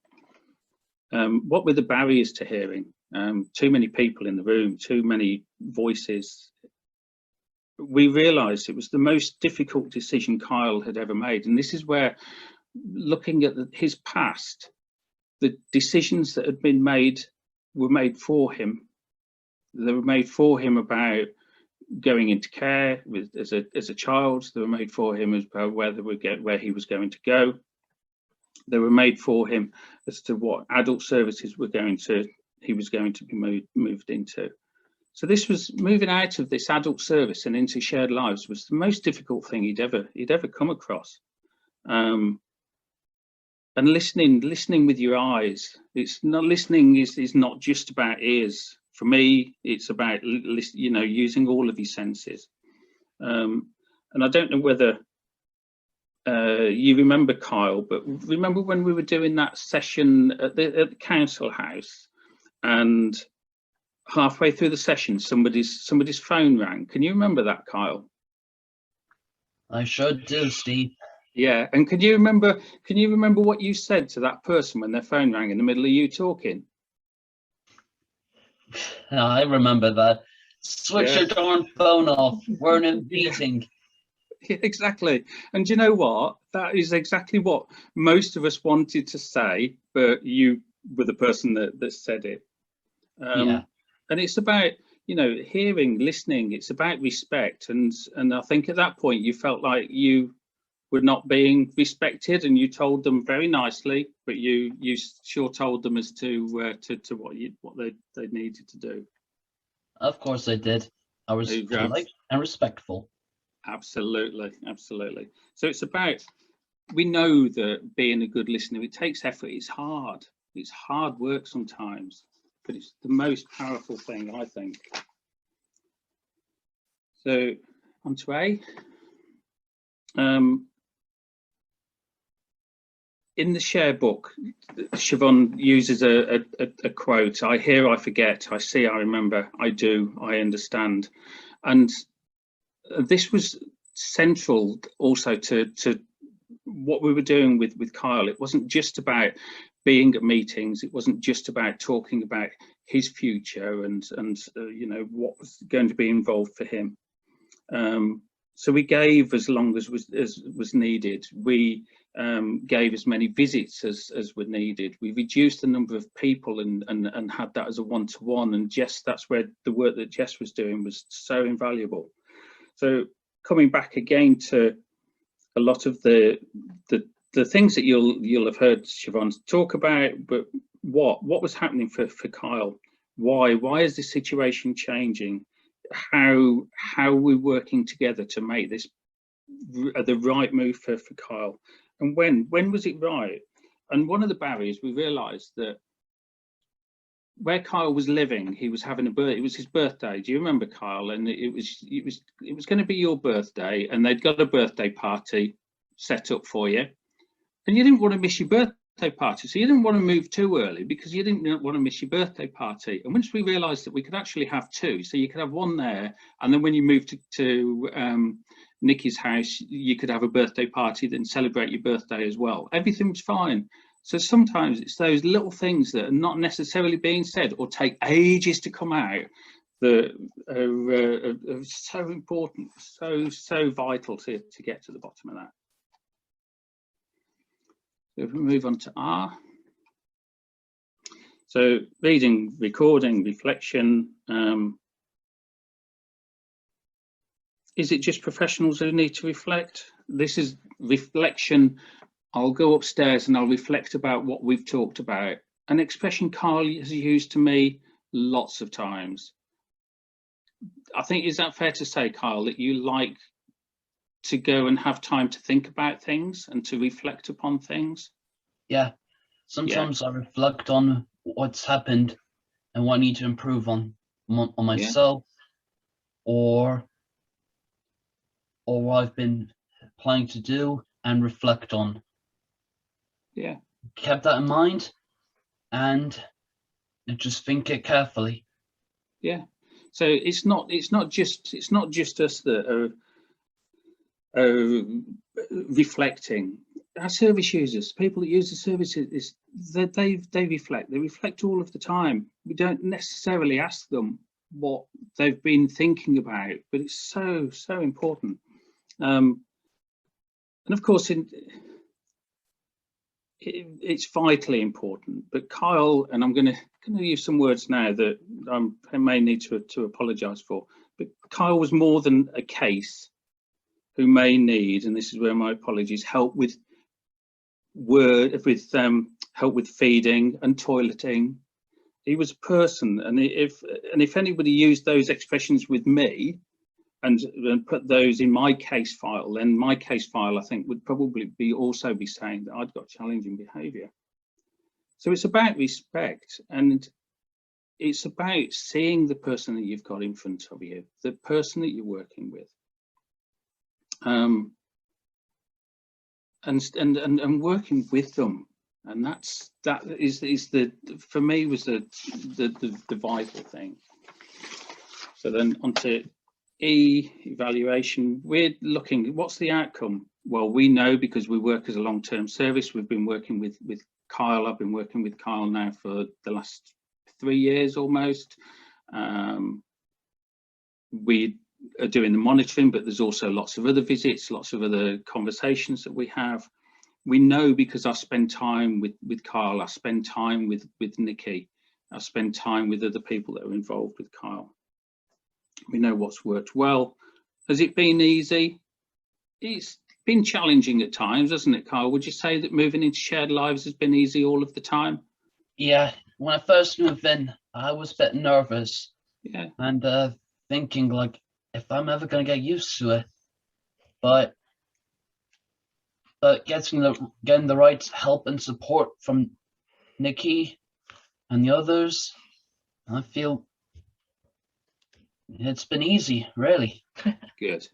What were the barriers to hearing? Too many people in the room, too many voices. We realized it was the most difficult decision Kyle had ever made. And this is where, looking at his past, the decisions that had been made were made for him. They were made for him about going into care as a child. They were made for him as about where he was going to go. They were made for him as to what adult services he was going to be moved into. So this was moving out of this adult service and into shared lives was the most difficult thing he'd ever come across. And listening with your eyes. It's not listening is not just about ears. For me, it's about using all of your senses. And I don't know whether you remember, Kyle, but remember when we were doing that session at the council house, and halfway through the session, somebody's phone rang. Can you remember that, Kyle? I sure do, Steve. Yeah, and can you remember what you said to that person when their phone rang in the middle of you talking? I remember that. Switch your darn phone off. We're in a meeting. Yeah, exactly. And you know what? That is exactly what most of us wanted to say, but you were the person that said it. Yeah. And it's about, hearing, listening. It's about respect. And I think at that point you felt like you were not being respected, and you told them very nicely, but you sure told them as to what they needed to do. Of course I did. I was polite and respectful. Absolutely. So it's about, we know that being a good listener, it takes effort. It's hard work sometimes, but it's the most powerful thing, I think. So on to A. In the share book, Siobhan uses a quote: "I hear, I forget, I see, I remember, I do, I understand." And this was central also to what we were doing with Kyle. It wasn't just about being at meetings. It wasn't just about talking about his future and what was going to be involved for him. So we gave as long as was needed. We gave as many visits as were needed. We reduced the number of people and had that as a one-to-one. And Jess, that's where the work that Jess was doing was so invaluable. So coming back again to a lot of the things that you'll have heard Siobhan talk about, but what was happening for Kyle? Why is this situation changing? How we're working together to make this the right move for Kyle, and when was it right? And one of the barriers, we realized that where Kyle was living, he was having it was his birthday. Do you remember, Kyle? And it was going to be your birthday, and they'd got a birthday party set up for you, and you didn't want to miss your birthday party, so you didn't want to move too early because you didn't want to miss your birthday party. And once we realized that we could actually have two, so you could have one there, and then when you moved to Nikki's house, you could have a birthday party, then celebrate your birthday as well. Everything was fine. So sometimes it's those little things that are not necessarily being said or take ages to come out that are so important, so vital to get to the bottom of that. So if we move on to R. So reading, recording, reflection. Is it just professionals who need to reflect? This is reflection. I'll go upstairs and I'll reflect about what we've talked about. An expression Carl has used to me lots of times. I think, is that fair to say, Kyle, that you like to go and have time to think about things and to reflect upon things? Yeah. Sometimes I reflect on what's happened and what I need to improve on myself, or or what I've been planning to do and reflect on. Yeah. Kept that in mind and just think it carefully. Yeah. So it's not just us that are reflecting. Our service users, people that use the services, they reflect all of the time. We don't necessarily ask them what they've been thinking about, but it's so important. And of course, it's vitally important. But Kyle, and I'm going to use some words now that I may need to apologise for. But Kyle was more than a case who may need, and this is where my apologies, help with help with feeding and toileting. He was a person, and if anybody used those expressions with me and put those in my case file, then my case file, I think, would probably also be saying that I'd got challenging behaviour. So it's about respect, and it's about seeing the person that you've got in front of you, the person that you're working with, and working with them. And that is the, for me, was the vital thing. So then onto E, evaluation. We're looking, what's the outcome? Well, we know because we work as a long-term service. We've been working with Kyle. I've been working with Kyle now for the last 3 years almost. We are doing the monitoring, but there's also lots of other visits, lots of other conversations that we have. We know because I spend time with Kyle, I spend time with Nikki, I spend time with other people that are involved with Kyle. We know what's worked well. Has it been easy? It's been challenging at times, hasn't it, Kyle? Would you say that moving into shared lives has been easy all of the time? Yeah, when I first moved in, I was a bit nervous. Yeah. And thinking like, if I'm ever going to get used to it. But getting the right help and support from Nikki and the others, I feel it's been easy, really. Good.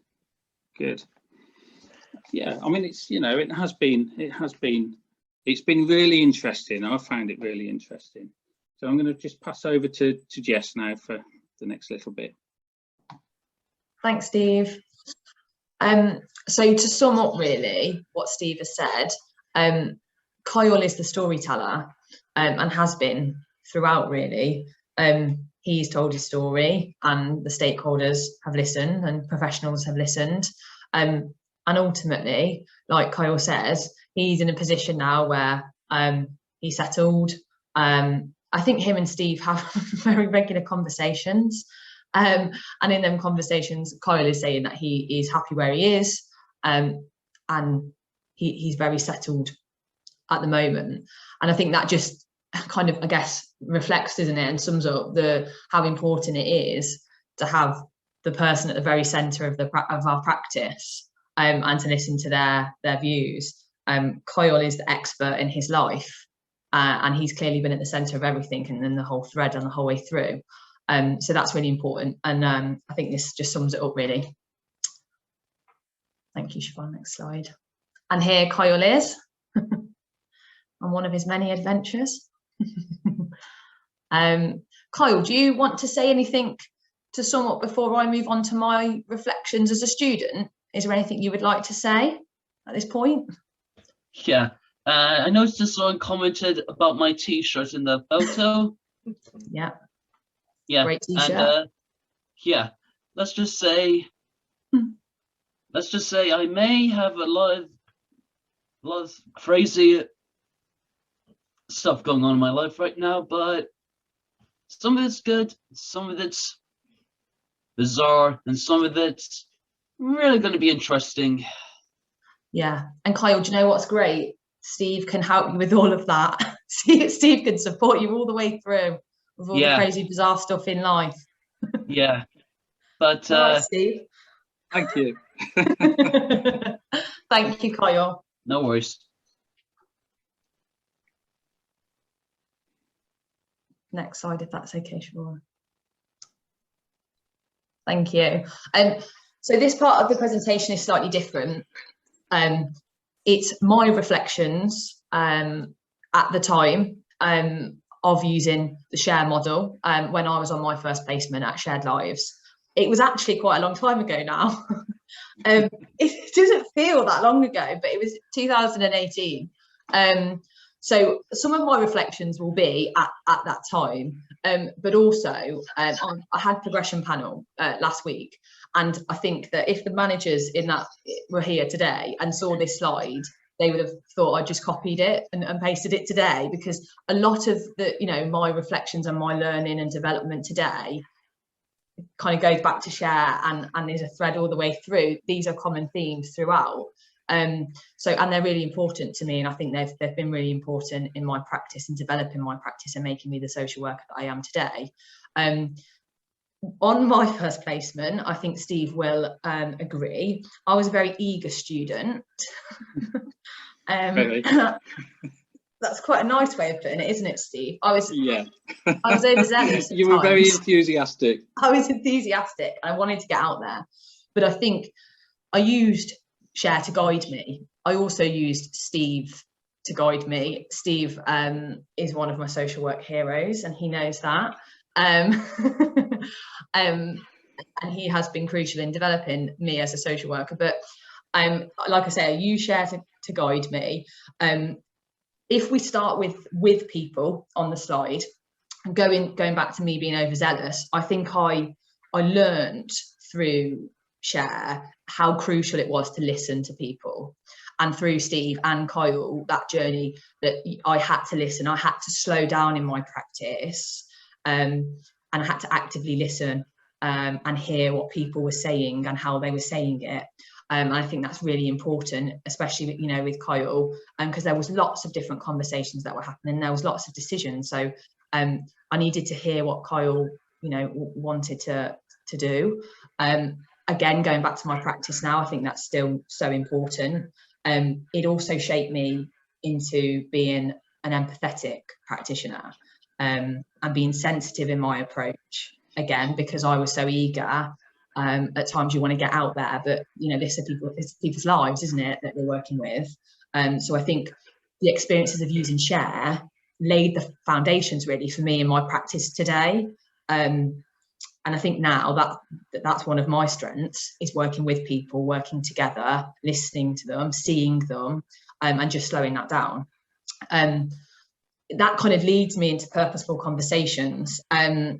Yeah, I mean, it's, you know, it's been really interesting. I found it really interesting. So I'm going to just pass over to Jess now for the next little bit. Thanks, Steve. So to sum up really what Steve has said, Kyle is the storyteller and has been throughout really. He's told his story and the stakeholders have listened and professionals have listened. And ultimately, like Kyle says, he's in a position now where he's settled. I think him and Steve have very regular conversations. And in them conversations, Kyle is saying that he is happy where he is, and he's very settled at the moment. And I think that just kind of, I guess, reflects, doesn't it, and sums up how important it is to have the person at the very centre of our practice, and to listen to their views. Kyle is the expert in his life, and he's clearly been at the centre of everything and then the whole thread and the whole way through. So that's really important, and I think this just sums it up really. Thank you, Siobhan. Next slide. And here Kyle is on one of his many adventures. Kyle, do you want to say anything to sum up before I move on to my reflections as a student? Is there anything you would like to say at this point? Yeah, I noticed that someone commented about my t-shirt in the photo. Yeah, great t-shirt. And yeah, let's just say I may have a lot of crazy stuff going on in my life right now, but some of it's good, some of it's bizarre, and some of it's really going to be interesting. Yeah, and Kyle, do you know what's great? Steve can help you with all of that. Steve can support you all the way through with all the crazy, bizarre stuff in life. Yeah, but right, Steve. Thank you. Thank you, Kyle. No worries. Next slide, if that's okay, Siobhan. Thank you. So this part of the presentation is slightly different. It's my reflections at the time of using the share model when I was on my first placement at Shared Lives. It was actually quite a long time ago now. It doesn't feel that long ago, but it was 2018. So some of my reflections will be at that time, but also I had progression panel last week, and I think that if the managers in that were here today and saw this slide, they would have thought I just copied it and pasted it today, because a lot of the, you know, my reflections and my learning and development today kind of goes back to share, and there's a thread all the way through. These are common themes throughout. So, and they're really important to me, and I think they've been really important in my practice and developing my practice and making me the social worker that I am today. On my first placement, I think Steve will agree, I was a very eager student. Really? That's quite a nice way of putting it, isn't it, Steve? I was overzealous at You were times. very enthusiastic. I was enthusiastic. I wanted to get out there, but I think I used share to guide me. I also used Steve to guide me. Steve is one of my social work heroes, and he knows that. And he has been crucial in developing me as a social worker. But like I say, I use share to guide me. If we start with people on the slide, and going back to me being overzealous, I think I learned through share how crucial it was to listen to people, and through Steve and Kyle, that journey that I had to listen. I had to slow down in my practice, and I had to actively listen and hear what people were saying and how they were saying it. And I think that's really important, especially, you know, with Kyle, because there was lots of different conversations that were happening. There was lots of decisions. So I needed to hear what Kyle, you know, wanted to do. Again, going back to my practice now, I think that's still so important. It also shaped me into being an empathetic practitioner and being sensitive in my approach, again, because I was so eager. At times you want to get out there, but you know, it's people's lives, isn't it, that we're working with. So I think the experiences of using share laid the foundations really for me in my practice today. And I think now that's one of my strengths, is working with people, working together, listening to them, seeing them, and just slowing that down. That kind of leads me into purposeful conversations. I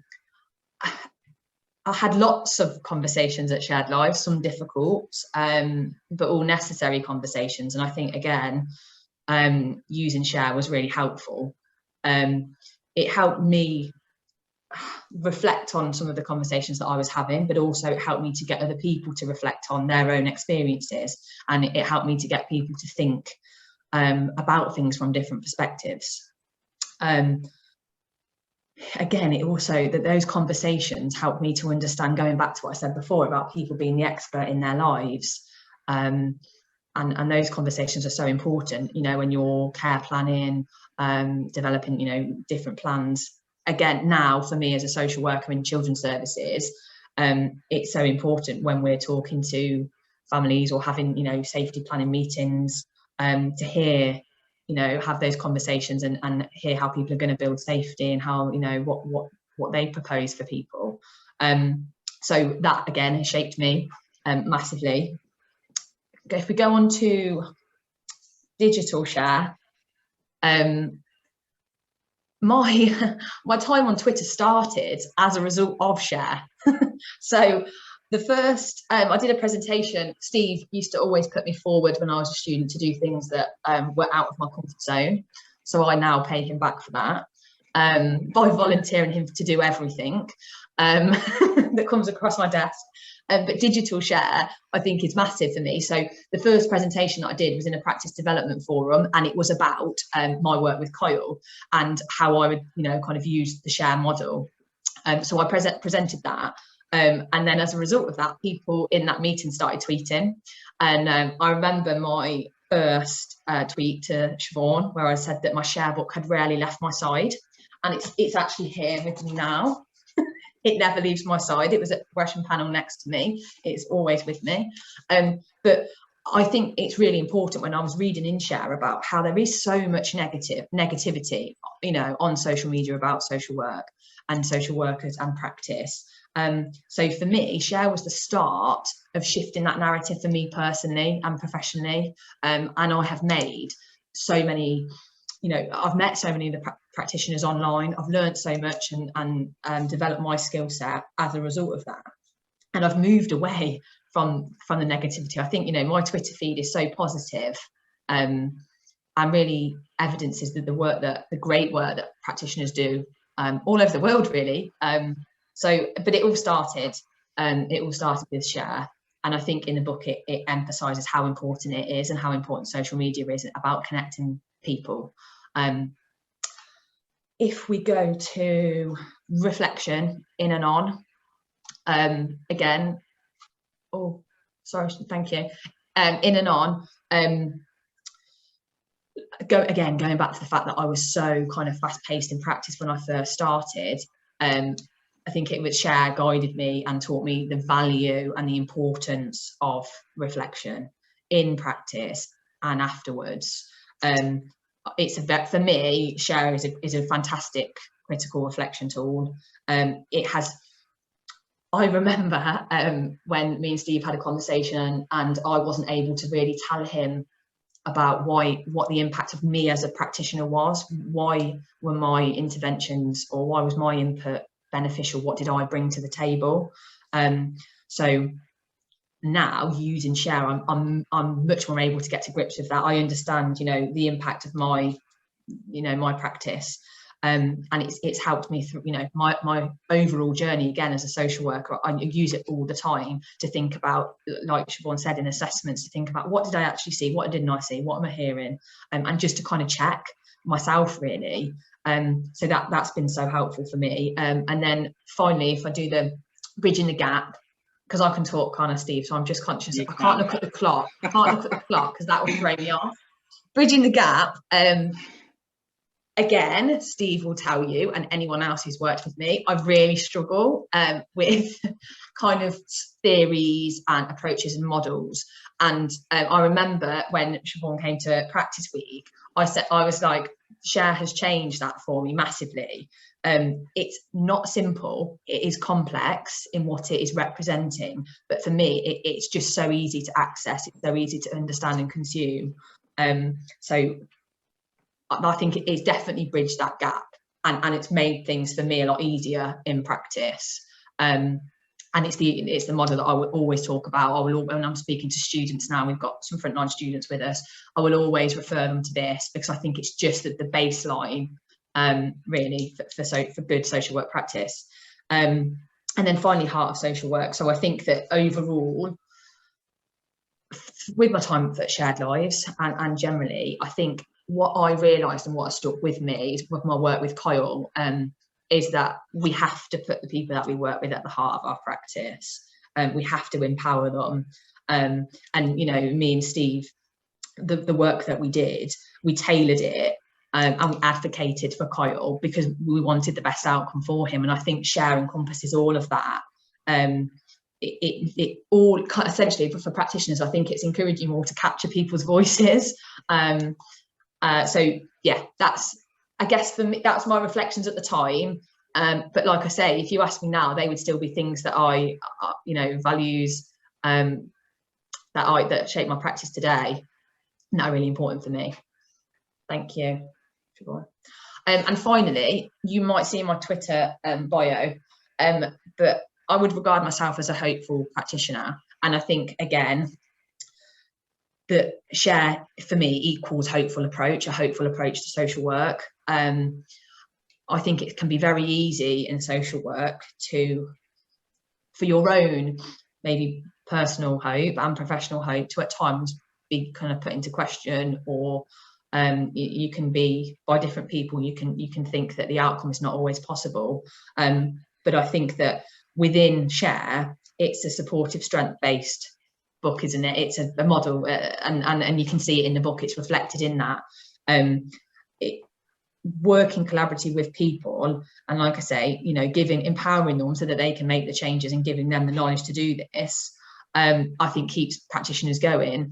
had lots of conversations at Shared Lives, some difficult, but all necessary conversations. And I think, again, using share was really helpful. It helped me reflect on some of the conversations that I was having, but also it helped me to get other people to reflect on their own experiences. And it helped me to get people to think about things from different perspectives. Again, it also, that those conversations helped me to understand, going back to what I said before about people being the expert in their lives. And those conversations are so important, you know, when you're care planning, developing, you know, different plans. Again, now for me as a social worker in children's services, it's so important when we're talking to families or having, you know, safety planning meetings, to hear, you know, have those conversations and hear how people are going to build safety and how, you know, what they propose for people. So that again has shaped me massively. If we go on to digital share, my time on Twitter started as a result of share. So the first, I did a presentation. Steve used to always put me forward when I was a student to do things that were out of my comfort zone. So I now pay him back for that by volunteering him to do everything that comes across my desk. But digital share, I think, is massive for me. So the first presentation that I did was in a practice development forum, and it was about my work with Kyle and how I would, you know, kind of use the share model. So I presented that. And then as a result of that, people in that meeting started tweeting. And I remember my first tweet to Siobhan, where I said that my share book had rarely left my side. And it's actually here with me now. it never leaves my side. It was at the question panel next to me. It's always with me. But I think it's really important when I was reading in Share about how there is so much negativity, you know, on social media about social work and social workers and practice. So for me, Share was the start of shifting that narrative for me personally and professionally. And I have made so many, you know, I've met so many of the practitioners online. I've learned so much and developed my skill set as a result of that. And I've moved away from the negativity. I think, you know, my Twitter feed is so positive, and really evidences that the great work that practitioners do all over the world, really. But it all started with Share. And I think in the book it emphasises how important it is and how important social media is about connecting people. If we go to reflection in and on, again, oh, sorry, thank you. In and on, going back to the fact that I was so kind of fast-paced in practice when I first started. I think it was Share guided me and taught me the value and the importance of reflection in practice and afterwards. For me, Share is a fantastic critical reflection tool. I remember when me and Steve had a conversation and I wasn't able to really tell him about what the impact of me as a practitioner was. Why were my interventions, or why was my input beneficial? What did I bring to the table? So now using Share, I'm much more able to get to grips with that. I understand, you know, the impact of my practice. And it's helped me through, you know, my overall journey again as a social worker. I use it all the time to think about, like Siobhan said, in assessments, to think about what did I actually see, what didn't I see, what am I hearing, and just to kind of check myself, really. So that's been so helpful for me. And then finally, if I do the bridging the gap, because I can talk, can't I, Steve? So I'm just conscious. I can't look at the clock. I can't look at the clock because that will throw me off. Bridging the gap. Again, Steve will tell you, and anyone else who's worked with me, I really struggle with kind of theories and approaches and models. And I remember when Siobhan came to practice week, I was like, Share has changed that for me massively. It's not simple, it is complex in what it is representing, but for me it's just so easy to access, it's so easy to understand and consume. So I think it's definitely bridged that gap, and it's made things for me a lot easier in practice. And it's the model that I will always talk about. When I'm speaking to students now, we've got some frontline students with us, I will always refer them to this, because I think it's just the baseline, really, for good social work practice. And then finally, heart of social work. So I think that overall, with my time at Shared Lives and generally, I think what I realised and what has stuck with me is with my work with Kyle, is that we have to put the people that we work with at the heart of our practice. We have to empower them. And, you know, me and Steve, the work that we did, we tailored it, and we advocated for Kyle because we wanted the best outcome for him. And I think Share encompasses all of that. It all essentially, for practitioners, I think it's encouraging more to capture people's voices. So yeah, I guess for me, that's my reflections at the time. But like I say, if you ask me now, they would still be things that I, you know, values that shape my practice today, and that are really important for me. Thank you. And finally, you might see in my Twitter bio, but I would regard myself as a hopeful practitioner. And I think, again, that Share for me equals a hopeful approach to social work. I think it can be very easy in social work for your own maybe personal hope and professional hope to at times be kind of put into question, or you can be, by different people, you can think that the outcome is not always possible. But I think that within Share, it's a supportive, strength-based book, isn't it? It's a model, and you can see it in the book. It's reflected in that. working collaboratively with people, and like I say, you know, empowering them so that they can make the changes and giving them the knowledge to do this, I think keeps practitioners going.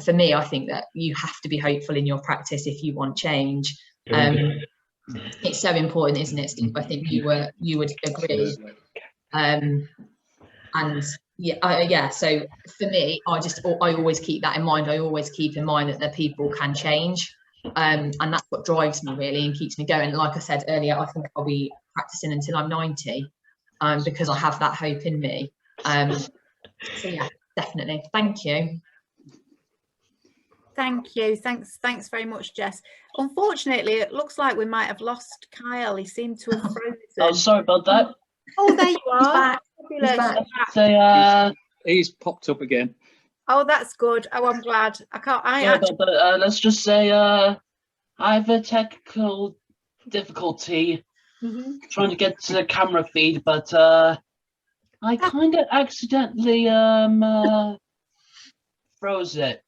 For me, I think that you have to be hopeful in your practice if you want change. It's so important, isn't it, Steve? I think you would agree. And yeah, so for me, I always keep that in mind. I always keep in mind that the people can change, and that's what drives me really and keeps me going. Like I said earlier, I think I'll be practicing until I'm 90, because I have that hope in me. So yeah, definitely. Thank you. Thank you. Thanks very much, Jess. Unfortunately, it looks like we might have lost Kyle. He seemed to have frozen. Oh, sorry about that. Oh, there you are. He's back. Fabulous. He's back. Say, He's popped up again. Oh, that's good. Oh, I'm glad. let's just say I have a technical difficulty trying to get to the camera feed, but I kind of accidentally froze it.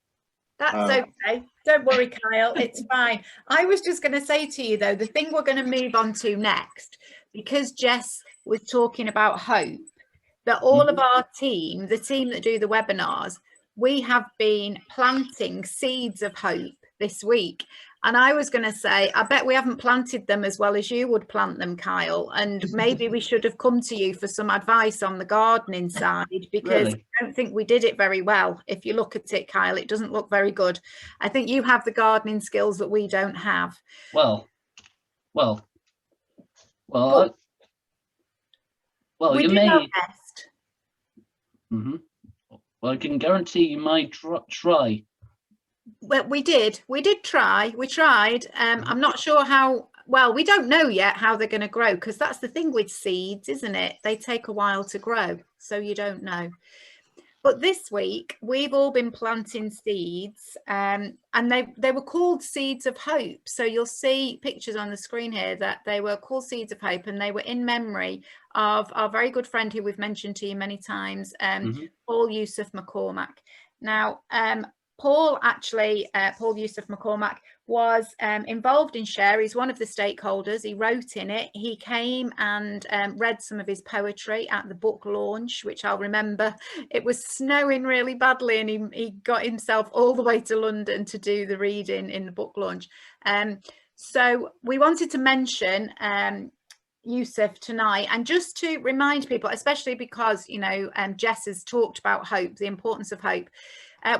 That's okay. Don't worry, Kyle. It's fine. I was just going to say to you, though, the thing we're going to move on to next, because Jess was talking about hope, that all of our team, the team that do the webinars, we have been planting seeds of hope this week. And I was going to say, I bet we haven't planted them as well as you would plant them, Kyle. And maybe we should have come to you for some advice on the gardening side, because I don't think we did it very well. If you look at it, Kyle, it doesn't look very good. I think you have the gardening skills that we don't have. Well, we you did may. our best. Well, I can guarantee you might try. Well, we did try. We tried. I'm not sure how well. We don't know yet how they're going to grow, because that's the thing with seeds, isn't it? They take a while to grow, so you don't know. But this week we've all been planting seeds, and they were called Seeds of Hope. So you'll see pictures on the screen here that they were called Seeds of Hope, and they were in memory of our very good friend who we've mentioned to you many times, Paul Yusuf McCormack. Now, Paul Yusuf McCormack was involved in Share. He's one of the stakeholders. He wrote in it. He came and read some of his poetry at the book launch, which I'll remember. It was snowing really badly, and he got himself all the way to London to do the reading in the book launch. So we wanted to mention Yusuf tonight, and just to remind people, especially because, you know, Jess has talked about hope, the importance of hope.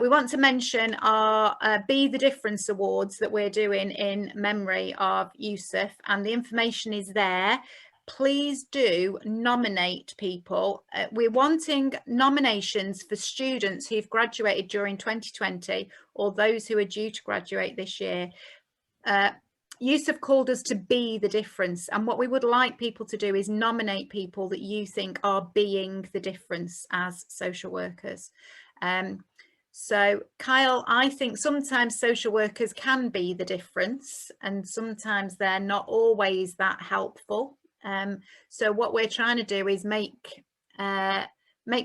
We want to mention our Be the Difference Awards that we're doing in memory of Yusuf, and the information is there. Please do nominate people. We're wanting nominations for students who've graduated during 2020 or those who are due to graduate this year. Yusuf called us to be the difference, and what we would like people to do is nominate people that you think are being the difference as social workers. So, Kyle, I think sometimes social workers can be the difference, and sometimes they're not always that helpful. So what we're trying to do is make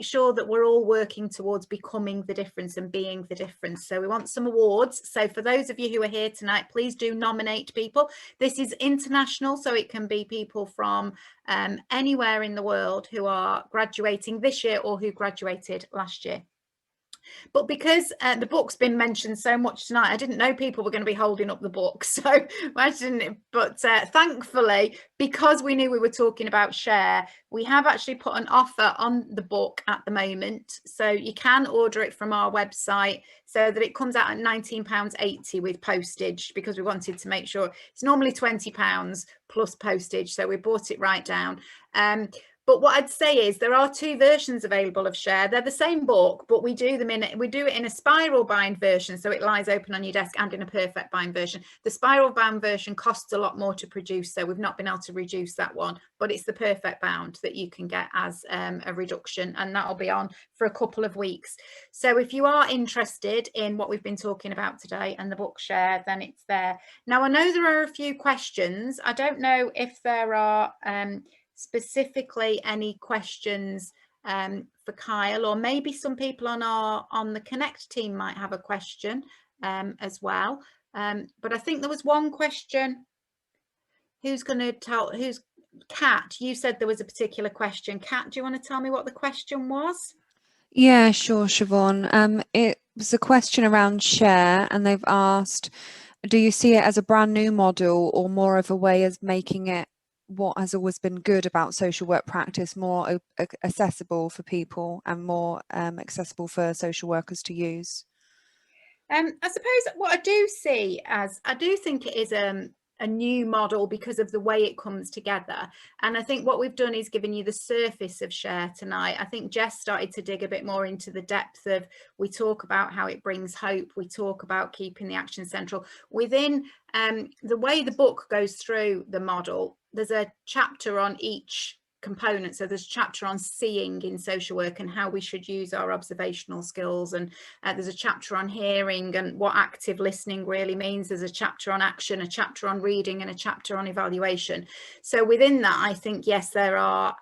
sure that we're all working towards becoming the difference and being the difference. So we want some awards. So for those of you who are here tonight, please do nominate people. This is international, so it can be people from anywhere in the world who are graduating this year or who graduated last year. But because the book's been mentioned so much tonight, I didn't know people were going to be holding up the book. So but thankfully, because we knew we were talking about Share, we have actually put an offer on the book at the moment. So you can order it from our website, so that it comes out at £19.80 with postage, because we wanted to make sure it's normally £20 plus postage. So we brought it right down. But what I'd say is there are two versions available of Share. They're the same book, but we do it in a spiral bound version, so it lies open on your desk, and in a perfect bound version. The spiral bound version costs a lot more to produce, so we've not been able to reduce that one, but it's the perfect bound that you can get as a reduction, and that'll be on for a couple of weeks. So if you are interested in what we've been talking about today and the book Share, then it's there. Now, I know there are a few questions. I don't know if there are specifically any questions for Kyle, or maybe some people on the Connect team might have a question as well. But I think there was one question Who's going to tell? Who's Kat? You said there was a particular question. Kat, do you want to tell me what the question was? Yeah, sure, Siobhan. It was a question around share, and they've asked, do you see it as a brand new model or more of a way of making it what has always been good about social work practice more accessible for people and more accessible for social workers to use? I suppose what I do see as, I do think it is a new model because of the way it comes together. And I think what we've done is given you the surface of share tonight. I think Jess started to dig a bit more into the depth of, we talk about how it brings hope. We talk about keeping the action central. Within the way the book goes through the model, there's a chapter on each component. So there's a chapter on seeing in social work and how we should use our observational skills, and there's a chapter on hearing and what active listening really means. There's a chapter on action, a chapter on reading, and a chapter on evaluation. So within that, I think, yes, there are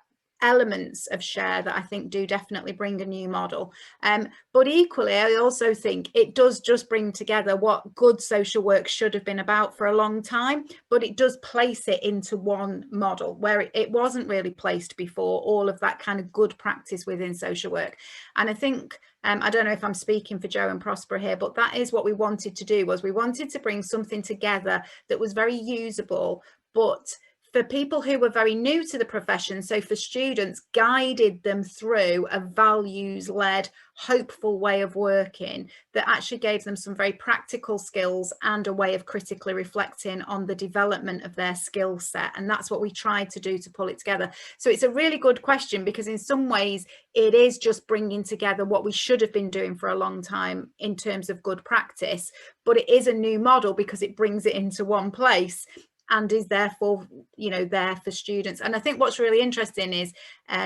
elements of share that I think do definitely bring a new model, but equally I also think it does just bring together what good social work should have been about for a long time, but it does place it into one model where it wasn't really placed before, all of that kind of good practice within social work. And I think I don't know if I'm speaking for Joe and Prospera here, but that is what we wanted to do, was we wanted to bring something together that was very usable, but for people who were very new to the profession, so for students, guided them through a values-led, hopeful way of working that actually gave them some very practical skills and a way of critically reflecting on the development of their skill set. And that's what we tried to do to pull it together. So it's a really good question, because in some ways it is just bringing together what we should have been doing for a long time in terms of good practice, but it is a new model because it brings it into one place and is therefore, you know, there for students. And I think what's really interesting is,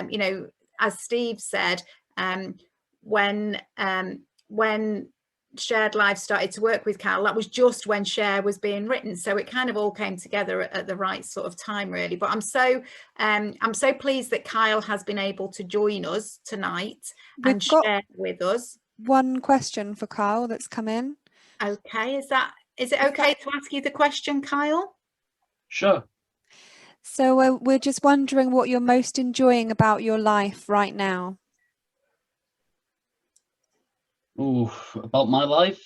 you know, as Steve said, when Shared Lives started to work with Cal, that was just when Share was being written. So it kind of all came together at the right sort of time, really. But I'm so pleased that Kyle has been able to join us tonight and share with us. One question for Kyle that's come in. Okay, is it okay to ask you the question, Kyle? Sure. So we're just wondering what you're most enjoying about your life right now. Ooh, about my life?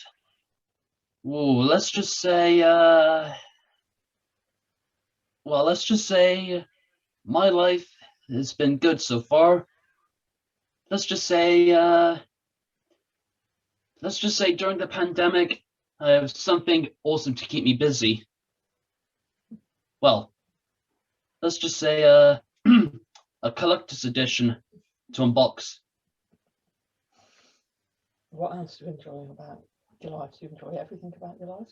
Ooh, let's just say, my life has been good so far. Let's just say during the pandemic, I have something awesome to keep me busy. Well, let's just say a collector's edition to unbox. What else do you enjoy about your life? Do you enjoy everything about your life?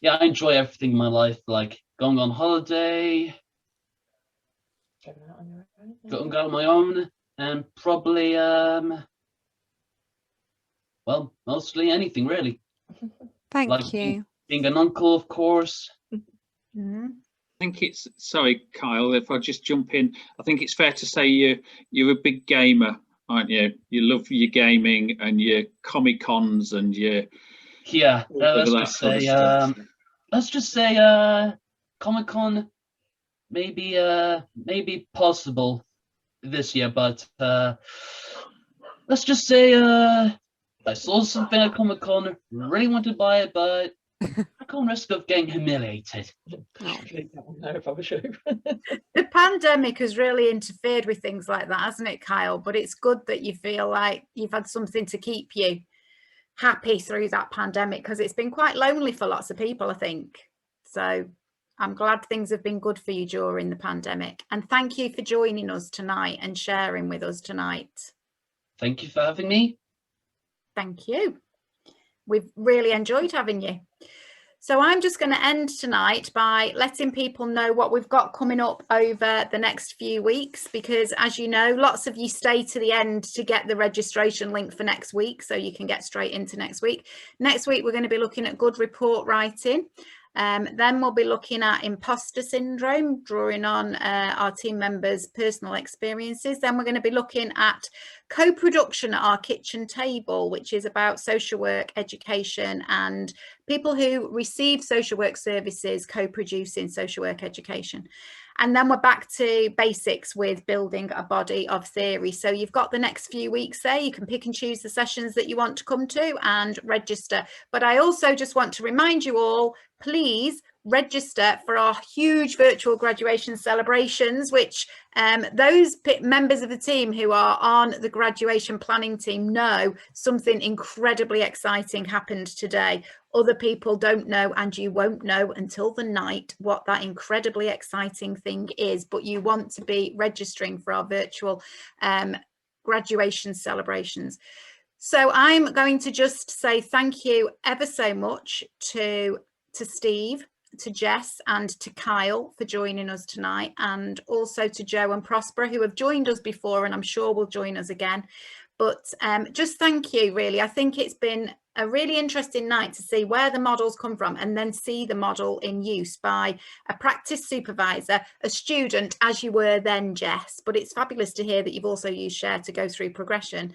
Yeah, I enjoy everything in my life, like going on holiday, going out on your own, going out on my own, and probably well, mostly anything really. Thank you. Being an uncle, of course. Mm-hmm. I think it's, sorry, Kyle, if I just jump in, I think it's fair to say you're a big gamer, aren't you? You love your gaming and your Comic Cons and your let's just say Comic Con maybe possible this year, but let's just say I saw something at Comic Con, really wanted to buy it, but I can't risk of getting humiliated. No, if I was you. The pandemic has really interfered with things like that, hasn't it, Kyle? But it's good that you feel like you've had something to keep you happy through that pandemic, because it's been quite lonely for lots of people, I think. So I'm glad things have been good for you during the pandemic. And thank you for joining us tonight and sharing with us tonight. Thank you for having me. Thank you. We've really enjoyed having you. So I'm just going to end tonight by letting people know what we've got coming up over the next few weeks, because as you know, lots of you stay to the end to get the registration link for next week, so you can get straight into next week. Next week, we're going to be looking at good report writing. Then we'll be looking at imposter syndrome, drawing on our team members' personal experiences. Then we're going to be looking at co-production at our kitchen table, which is about social work education and people who receive social work services co-producing social work education. And then we're back to basics with building a body of theory. So you've got the next few weeks there. You can pick and choose the sessions that you want to come to and register. But I also just want to remind you all, please register for our huge virtual graduation celebrations, which those members of the team who are on the graduation planning team know something incredibly exciting happened today. Other people don't know, and you won't know until the night what that incredibly exciting thing is, but you want to be registering for our virtual graduation celebrations. So I'm going to just say thank you ever so much to Steve, to Jess and to Kyle for joining us tonight, and also to Joe and Prospera, who have joined us before and I'm sure will join us again. But just thank you, really. I think it's been a really interesting night to see where the models come from and then see the model in use by a practice supervisor, a student, as you were then, Jess. But it's fabulous to hear that you've also used Share to go through progression,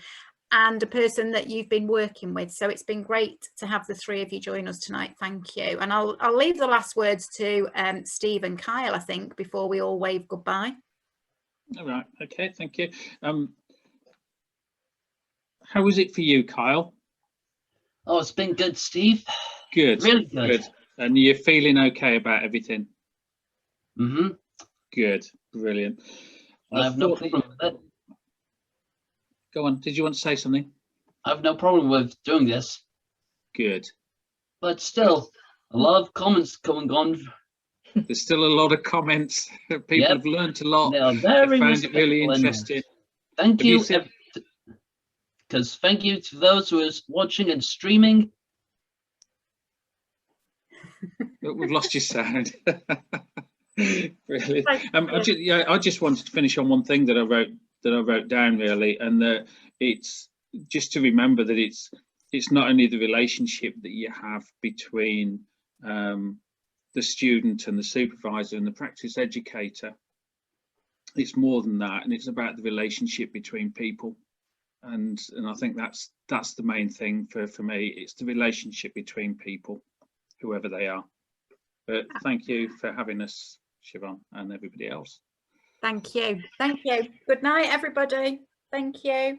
and a person that you've been working with. So it's been great to have the three of you join us tonight. Thank you. And I'll leave the last words to Steve and Kyle, I think, before we all wave goodbye. All right. Okay. Thank you. How was it for you, Kyle? Oh, it's been good, Steve. Good. Really good. And you're feeling okay about everything? Mm-hmm. Good. Brilliant. I have no problem with it. Go on. Did you want to say something? I have no problem with doing this. Good. But still, a lot of comments going on. There's still a lot of comments. People Yep. have learned a lot. They are very I found it really respectful in interesting. this. Thank Have you, seen- because thank you to those who are watching and streaming. We've lost your sound. Brilliant. I just wanted to finish on one thing that I wrote down, really, and that it's just to remember that it's not only the relationship that you have between the student and the supervisor and the practice educator. It's more than that, and it's about the relationship between people. And I think that's the main thing for me. It's the relationship between people, whoever they are. But thank you for having us, Siobhan, and everybody else. Thank you. Thank you. Good night, everybody. Thank you.